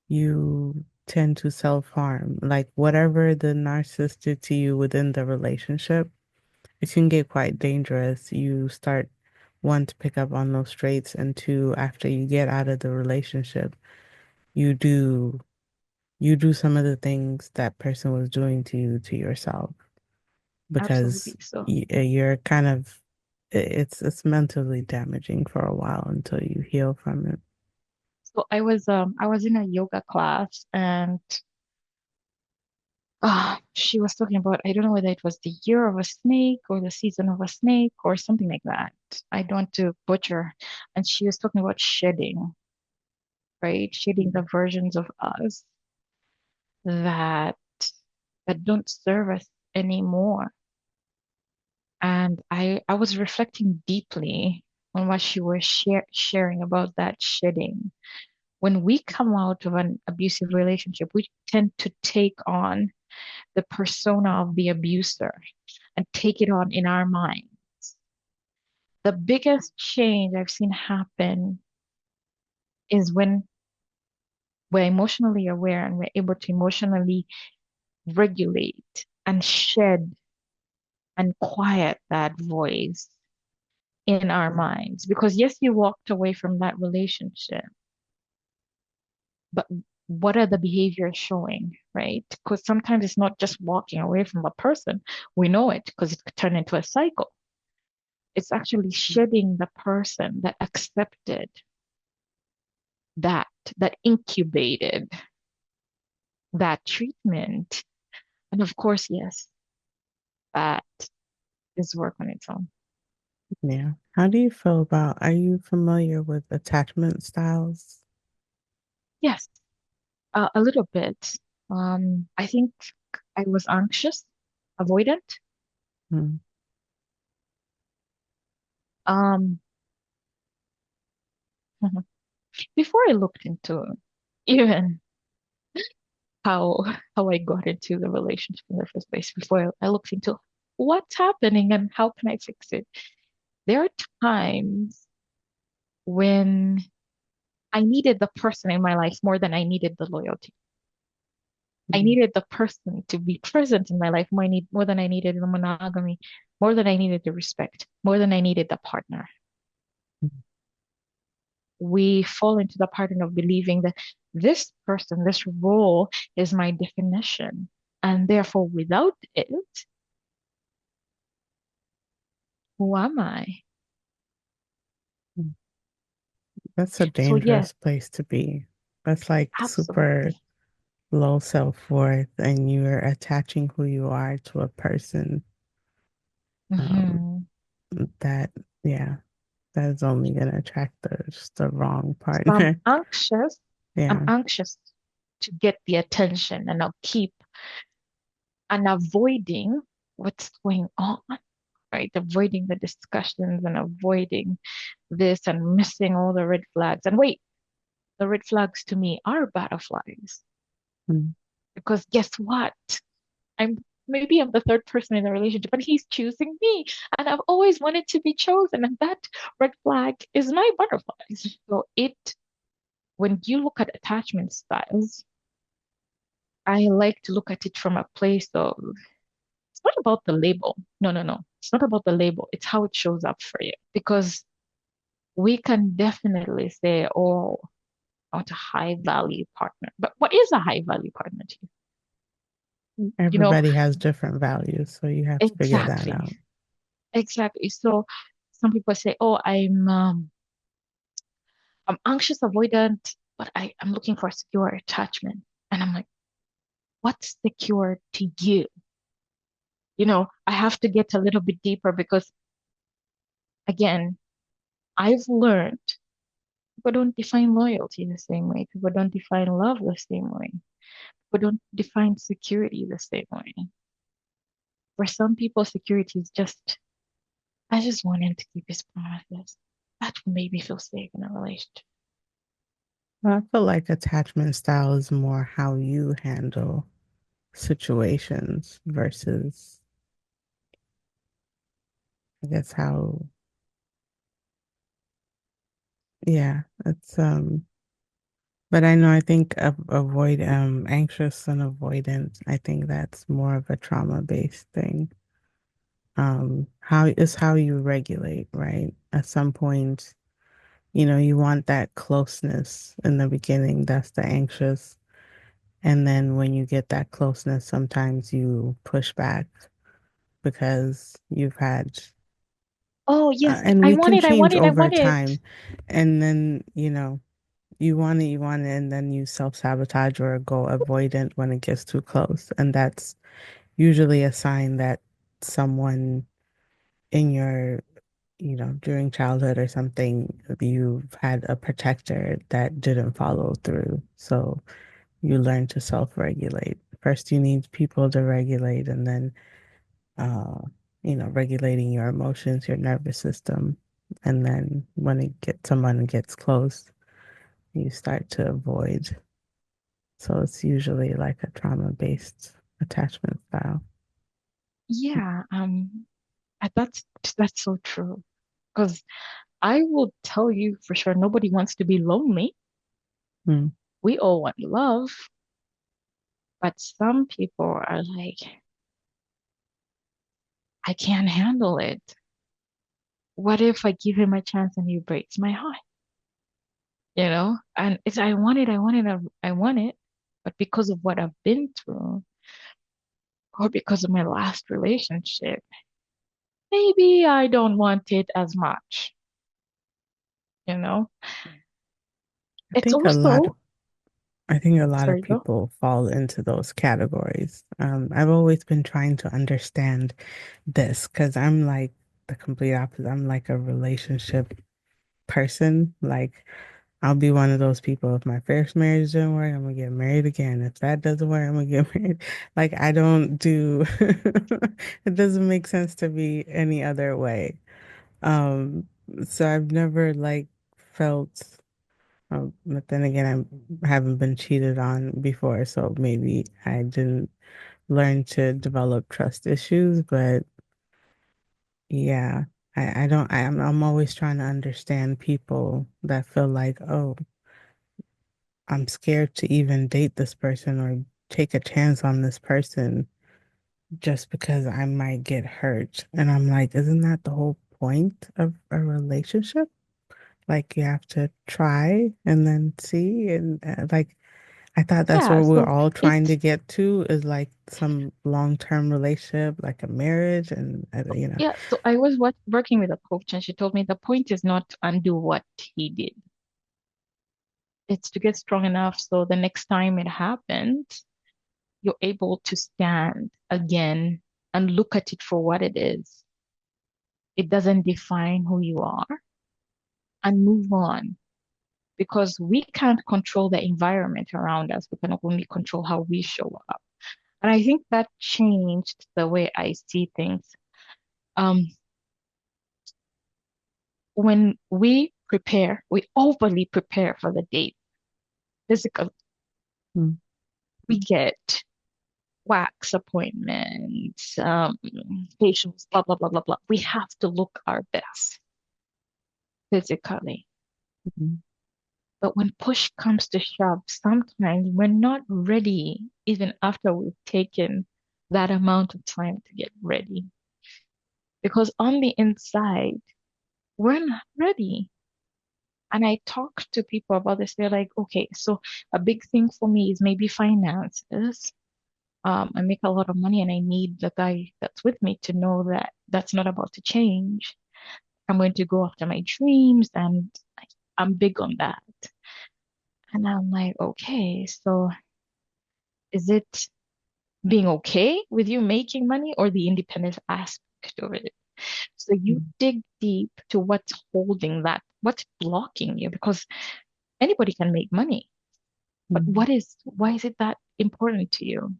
you tend to self-harm. Like whatever the narcissist did to you within the relationship, it can get quite dangerous. You start one to pick up on those traits, and two, after you get out of the relationship, you do you do some of the things that person was doing to you to yourself because Absolutely. So you're kind of it's mentally damaging for a while until you heal from it. I was in a yoga class and she was talking about, I don't know whether it was the year of a snake or the season of a snake or something like that. I don't want to butcher. And she was talking about shedding, right? Shedding the versions of us that don't serve us anymore. And I was reflecting deeply on what she was sharing about that shedding. When we come out of an abusive relationship, we tend to take on the persona of the abuser and take it on in our mind. The biggest change I've seen happen is when we're emotionally aware and we're able to emotionally regulate and shed and quiet that voice in our minds. Because yes, you walked away from that relationship, but what are the behaviors showing, right? Because sometimes it's not just walking away from a person. We know it because it could turn into a cycle. It's actually shedding the person that accepted that, that incubated that treatment. And of course, yes, that is work on its own. Yeah. How do you feel about, are you familiar with attachment styles? Yes, a little bit. I think I was anxious, avoidant. Hmm. Um, before I looked into even how how I got into the relationship in the first place, before I looked into what's happening and how can I fix it. There are times when I needed the person in my life more than I needed the loyalty. I Hmm. needed the person to be present in my life more than I needed the monogamy, more than I needed the respect, more than I needed the partner. We fall into the pattern of believing that this person, this role is my definition. And therefore, without it, who am I? That's a So, yes, dangerous place to be. That's like super absolutely. low self-worth, and you're attaching who you are to a person um, Hmm. that, yeah, that is only going to attract just the wrong So I'm partner. anxious. I'm Yeah. anxious to get the attention and I'll keep and avoiding what's going on, right? Avoiding the discussions and avoiding this and missing all the red flags. And wait, the red flags to me are butterflies. Mm. Because guess what? I'm the third person in the relationship, but he's choosing me. And I've always wanted to be chosen. And that red flag is my butterflies. So when you look at attachment styles, I like to look at it from a place of it's not about the label. No, no, no. It's not about the label. It's how it shows up for you. Because we can definitely say, oh, I want a high value partner. But what is a high value partner to you? You know, Everybody has different values, so you have to figure that exactly. out. Exactly. So some people say, oh, I'm anxious avoidant, but I'm looking for a secure attachment. And I'm like, what's secure to you? I have to get a little bit deeper because again, I've learned people don't define loyalty the same way. People don't define love the same way. People don't define security the same way. For some people, security is just, I just want him to keep his promises. That will make me feel safe in a relationship. Well, I feel like attachment style is more how you handle situations versus, I guess, how, yeah, it's, but I know, I think avoid, anxious and avoidant, I think that's more of a trauma-based thing. How is how you regulate, right? At some point, you want that closeness in the beginning, that's the anxious. And then when you get that closeness, sometimes you push back because you've had, Oh, yes, and I we want can it, I want change it, I over want it. time. And then, you want it, and then you self-sabotage or go avoidant when it gets too close. And that's usually a sign that someone in your, during childhood or something, you've had a protector that didn't follow through. So you learn to self-regulate. First, you need people to regulate, and then, uh, regulating your emotions, your nervous system. And then when someone gets close, you start to avoid. So it's usually like a trauma-based attachment style. Yeah, that's so true. Because I will tell you for sure, nobody wants to be lonely. Mm. We all want love, but some people are like, I can't handle it. What if I give him a chance and he breaks my heart? And it's, I want it, I want it, I want it. But because of what I've been through, or because of my last relationship, maybe I don't want it as much, you know? I It's think a lot also, of I think a lot of sorry, go. people fall into those categories. I've always been trying to understand this because I'm like the complete opposite. I'm like a relationship person. Like I'll be one of those people. If my first marriage didn't work, I'm gonna get married again. If that doesn't work, I'm gonna get married. Like I don't do. It doesn't make sense to be any other way. Um, so I've never like felt. But then again, I haven't been cheated on before, so maybe I didn't learn to develop trust issues. But yeah, I don't. I'm always trying to understand people that feel like, oh, I'm scared to even date this person or take a chance on this person just because I might get hurt. And I'm like, isn't that the whole point of a relationship? Like you have to try and then see and like I thought that's Yeah, what we're so all trying to it's, get to is like some long-term relationship, like a marriage, and yeah, so I was working with a coach and she told me the point is not to undo what he did. It's to get strong enough so the next time it happens, you're able to stand again and look at it for what it is. It doesn't define who you are and move on because we can't control the environment around us. We can only control how we show up. And I think that changed the way I see things. Um, when we prepare, we overly prepare for the date. Physically, mm, we get wax appointments, facials, blah, blah, blah, blah, blah. We have to look our best physically. mm, But when push comes to shove, sometimes we're not ready, even after we've taken that amount of time to get ready. Because on the inside, we're not ready. And I talk to people about this. They're like, okay, so a big thing for me is maybe finances. I make a lot of money and I need the guy that's with me to know that that's not about to change. I'm going to go after my dreams and I'm big on that. And I'm like, okay, so is it being okay with you making money or the independence aspect of it? So you mm, dig deep to what's holding that, what's blocking you, because anybody can make money, but mm, why is it that important to you?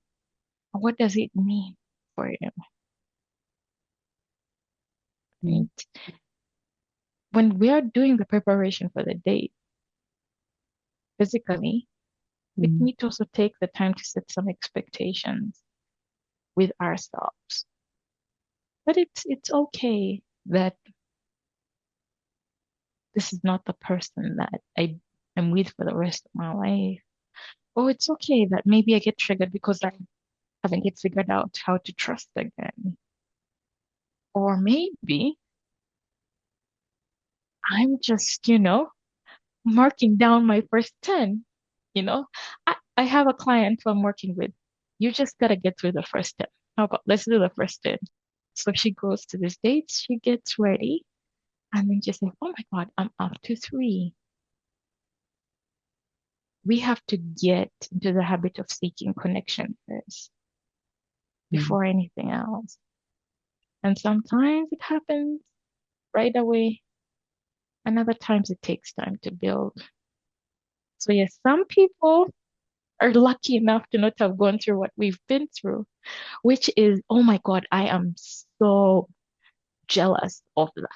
What does it mean for you, mm, right? When we are doing the preparation for the date physically, we mm, need to also take the time to set some expectations with ourselves. But it's okay that this is not the person that I am with for the rest of my life. Or it's okay that maybe I get triggered because I haven't yet figured out how to trust again. Or maybe I'm just, marking down my first 10. I have a client who I'm working with. You just gotta get through the first 10. How about let's do the first 10? So she goes to this date, she gets ready, and then just say, oh my God, I'm up to 3. We have to get into the habit of seeking connection first mm, before anything else. And sometimes it happens right away, and other times it takes time to build. So yes, some people are lucky enough to not have gone through what we've been through, which is, oh my God, I am so jealous of that.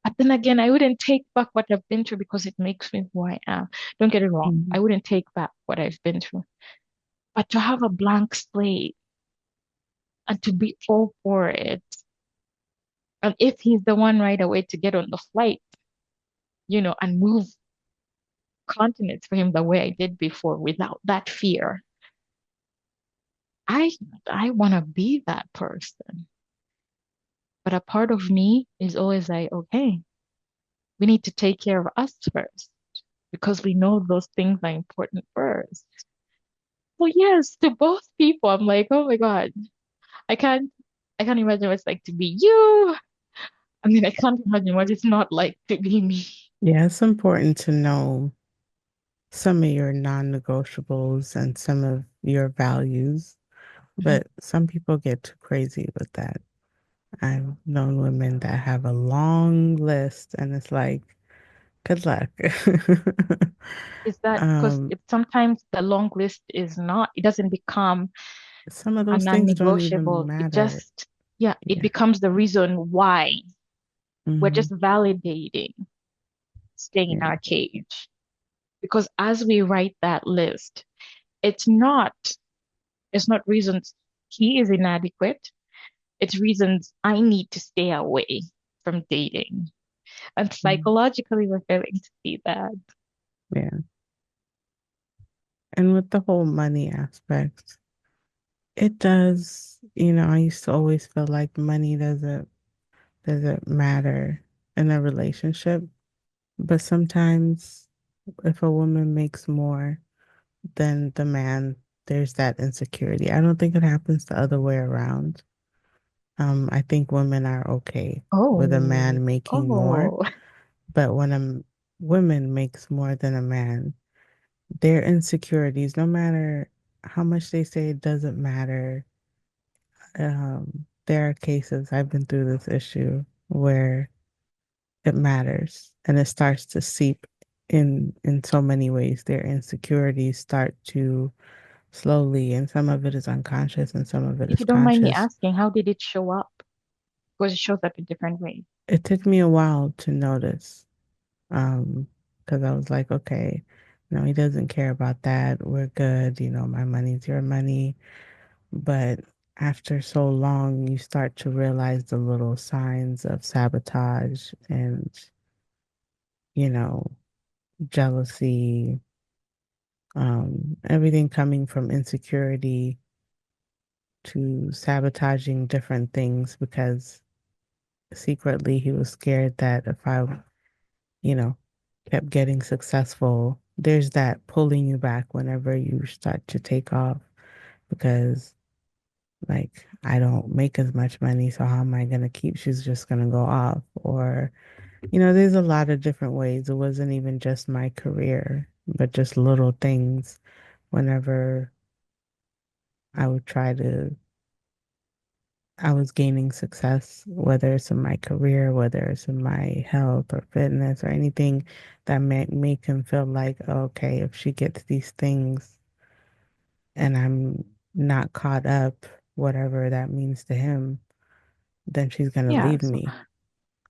But then again, I wouldn't take back what I've been through because it makes me who I am. Don't get it wrong. mm, I wouldn't take back what I've been through. But to have a blank slate and to be all for it And if he's the one right away to get on the flight, and move continents for him the way I did before without that fear, I I want to be that person. But a part of me is always like, okay, we need to take care of us first because we know those things are important first. So yes, to both people, I'm like, oh my God, I can't I can't imagine what it's like to be you. I mean, I can't imagine what it's not like to be me. Yeah, it's important to know some of your non-negotiables and some of your values, Mhm. but some people get too crazy with that. I've known women that have a long list, and it's like, good luck. Is that because Um, sometimes the long list is not, it doesn't become some of a those things don't even non-negotiable. It matter. just, yeah, it Yeah. becomes the reason why we're Hmm. just validating staying in Yeah. our cage. Because as we write that list, it's not, it's not reasons he is inadequate. It's reasons I need to stay away from dating. And Mhm. psychologically, we're failing to see that. Yeah. And with the whole money aspect, it does, I used to always feel like money doesn't matter in a relationship. But sometimes if a woman makes more than the man, there's that insecurity. I don't think it happens the other way around. I think women are okay with a Oh, man making more, oh, but when woman makes more than a man, their insecurities, no matter how much they say it doesn't matter, there are cases I've been through this issue where it matters and it starts to seep in so many ways. Their insecurities start to slowly, and some of it is unconscious and some of it if is you don't mind me conscious. asking, how did it show up? Because it shows up in different ways. It took me a while to notice, um, because I was like, okay, no, he doesn't care about that. We're good. My money's your money. But after so long, you start to realize the little signs of sabotage and, you know, jealousy, everything coming from insecurity to sabotaging different things because secretly he was scared that if I, you know, kept getting successful, there's that pulling you back whenever you start to take off because like I don't make as much money, so how am I gonna keep? She's just gonna go off. Or, there's a lot of different ways. It wasn't even just my career, but just little things whenever I would try to I was gaining success, whether it's in my career, whether it's in my health or fitness or anything that make him feel like, okay, if she gets these things and I'm not caught up, whatever that means to him, then she's gonna Yeah. leave me.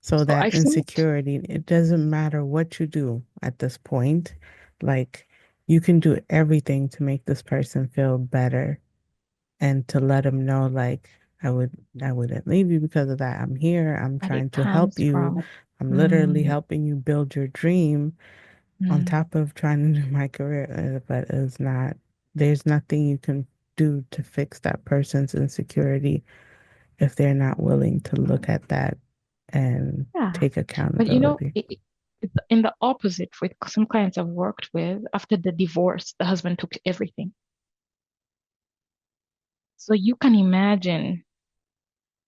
So So that I think, insecurity, it doesn't matter what you do at this point. Like you can do everything to make this person feel better and to let them know like I wouldn't leave you because of that. I'm here. I'm but it trying to help comes you. from, I'm literally mm, helping you build your dream on mm, top of trying to do my career. But it's not, there's nothing you can do to fix that person's insecurity if they're not willing to look at that and yeah. take But accountability. it's in the opposite with some clients I've worked with. After the divorce, the husband took everything. So you can imagine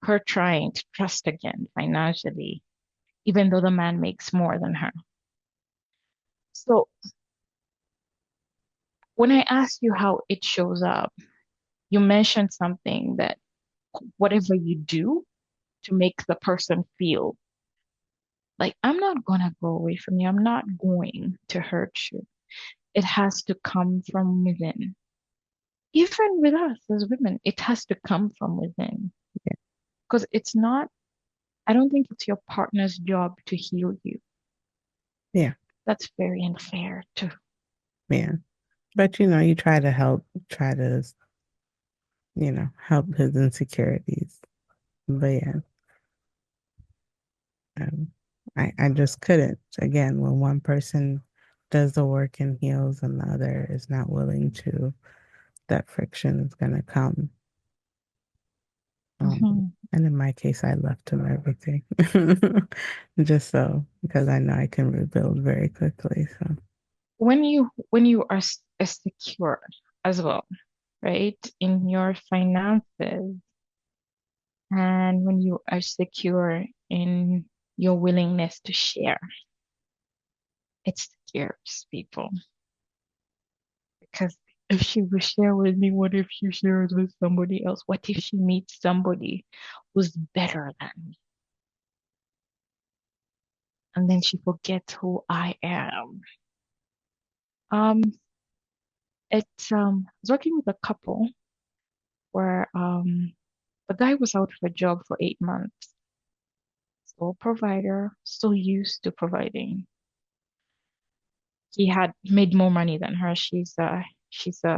her trying to trust again financially, even though the man makes more than her. So when I asked you how it shows up, you mentioned something that whatever you do to make the person feel like, I'm not going to go away from you, I'm not going to hurt you. It has to come from within. Even with us as women, it has to come from within because it's not, I don't think it's your partner's job to heal you. Yeah, That's very unfair too. yeah. But you try to help, try to, help his insecurities. But yeah. And I just couldn't. Again, when one person does the work and heals and the other is not willing to, that friction is going to come. Mhm. And in my case, I left him everything just so because I know I can rebuild very quickly. So, When you are secure as well, right, in your finances, and when you are secure in your willingness to share, it scares people because if she will share with me, what if she shares with somebody else? What if she meets somebody who's better than me? And then she forgets who I am. Um, I was working with a couple where the guy was out of a job for 8 months. Sole provider, so used to providing. He had made more money than her. She's a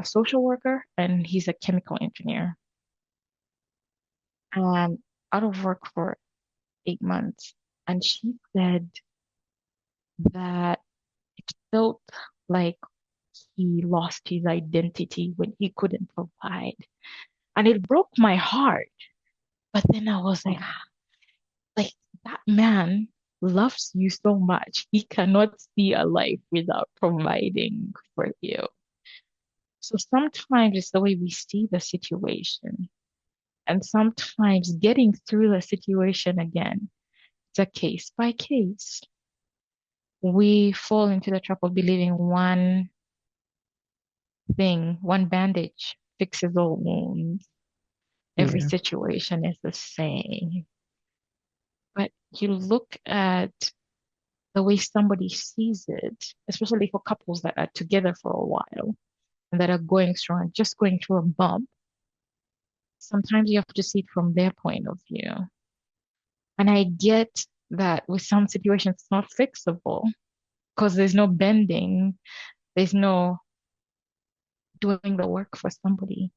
social worker and he's a chemical engineer. And out of work for 8 months. And she said that it felt like he lost his identity when he couldn't provide. And it broke my heart. But then I was like that man loves you so much. He cannot see a life without providing for you. So sometimes it's the way we see the situation. And sometimes getting through the situation again, it's a case by case. We fall into the trap of believing one thing, one bandage fixes all wounds. Every yeah, situation is the same. But you look at the way somebody sees it, especially for couples that are together for a while and that are going through and just going through a bump. Sometimes you have to see it from their point of view. And I get that with some situations, it's not fixable because there's no bending, there's no doing the work for somebody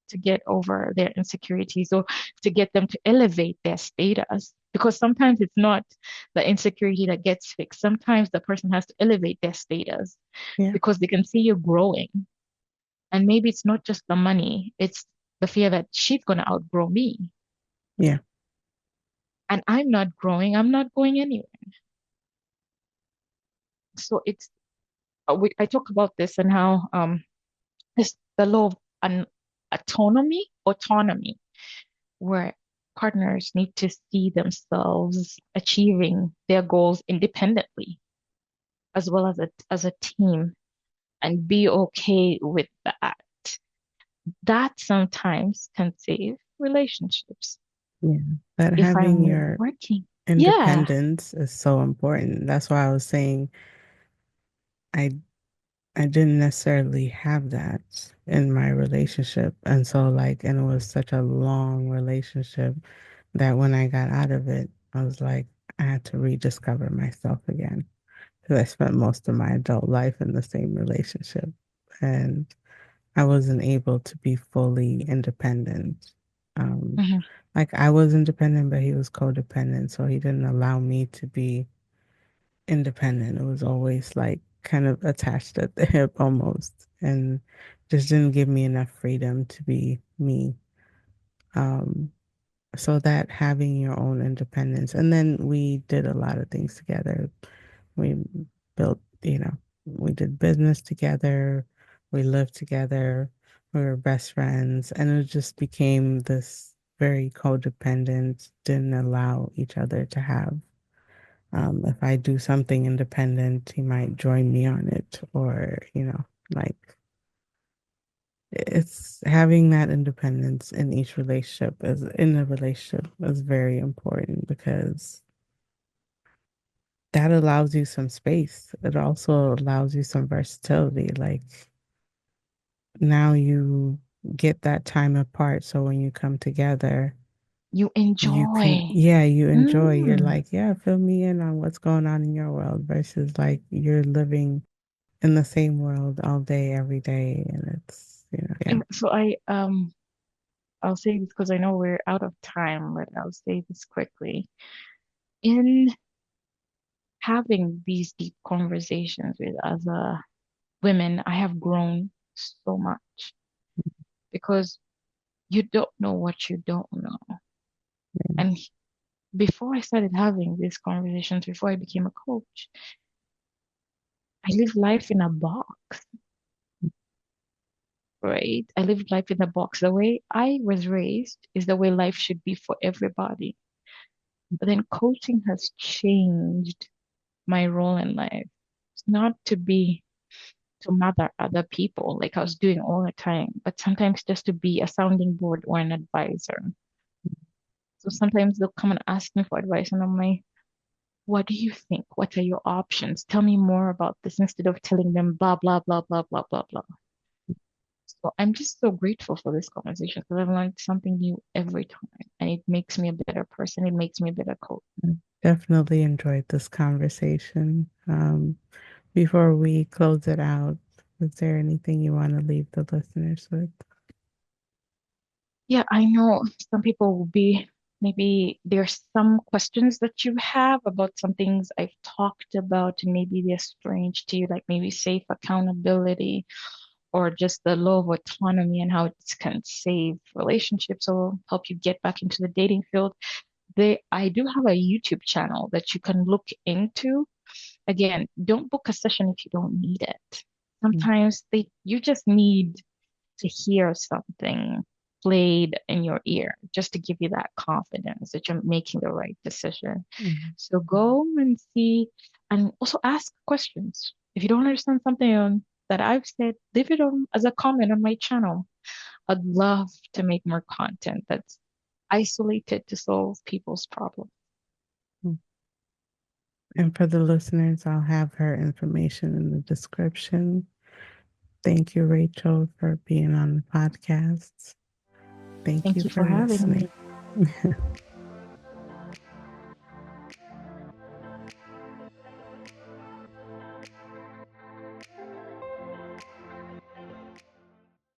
to get over their insecurities or to get them to elevate their status. Because sometimes it's not the insecurity that gets fixed. Sometimes the person has to elevate their status yeah, because they can see you growing. And maybe it's not just the money, it's the fear that she's going to outgrow me. yeah, And I'm not growing, I'm not going anywhere. So I talk about this and how it's the law of an autonomy, where partners need to see themselves achieving their goals independently as well as a team and be okay with that. That sometimes can save relationships yeah. That if having I'm your working. Yeah. independence is so important. That's why I was saying I I didn't necessarily have that in my relationship. And so and it was such a long relationship that when I got out of it, I was like, I had to rediscover myself again because I spent most of my adult life in the same relationship. And I wasn't able to be fully independent. Um, Mhm. like I was independent, but he was codependent. So he didn't allow me to be independent. It was always like kind of attached at the hip almost, and just didn't give me enough freedom to be me. Um, so that having your own independence, and then we did a lot of things together. We built, we did business together, we lived together, we were best friends, and it just became this very codependent, didn't allow each other to have if I do something independent, he might join me on it, or, like it's having that independence in each relationship is in a relationship is very important because that allows you some space. It also allows you some versatility. Like now you get that time apart. So when you come together, You you can, enjoy. yeah, you enjoy. You're Mm. like, yeah, fill me in on what's going on in your world versus like you're living in the same world all day, every day. And yeah. And so I'll say this because I know we're out of time, but I'll say this quickly. having these deep conversations with other women, I have grown so much because you don't know what you don't know. And before I started having these conversations, before I became a coach, I lived life in a box, right? I lived life in a box. The way I was raised is the way life should be for everybody. But then coaching has changed my role in life. It's not to be to mother other people like I was doing all the time, but sometimes just to be a sounding board or an advisor. So sometimes they'll come and ask me for advice, and I'm like, what do you think? What are your options? Tell me more about this instead of telling them blah, blah, blah, blah, blah, blah, blah. So I'm just so grateful for this conversation because I've learned something new every time, and it makes me a better person. It makes me a better coach. Definitely enjoyed this conversation. Before we close it out, is there anything you want to leave the listeners with? Yeah, I know some people will be, maybe there's some questions that you have about some things I've talked about, and maybe they're strange to you, like maybe safe accountability or just the law of autonomy and how it can save relationships or help you get back into the dating field. I do have a YouTube channel that you can look into. Again, don't book a session if you don't need it. Mm, Sometimes you just need to hear something played in your ear just to give you that confidence that you're making the right decision. mm, So go and see and also ask questions. If you don't understand something that I've said, leave it on as a comment on my channel. I'd love to make more content that's isolated to solve people's problems. mm. And for the listeners, I'll have her information in the description. Thank you, Rachel, for being on the podcast. Thank Thank you you for for having listening. me.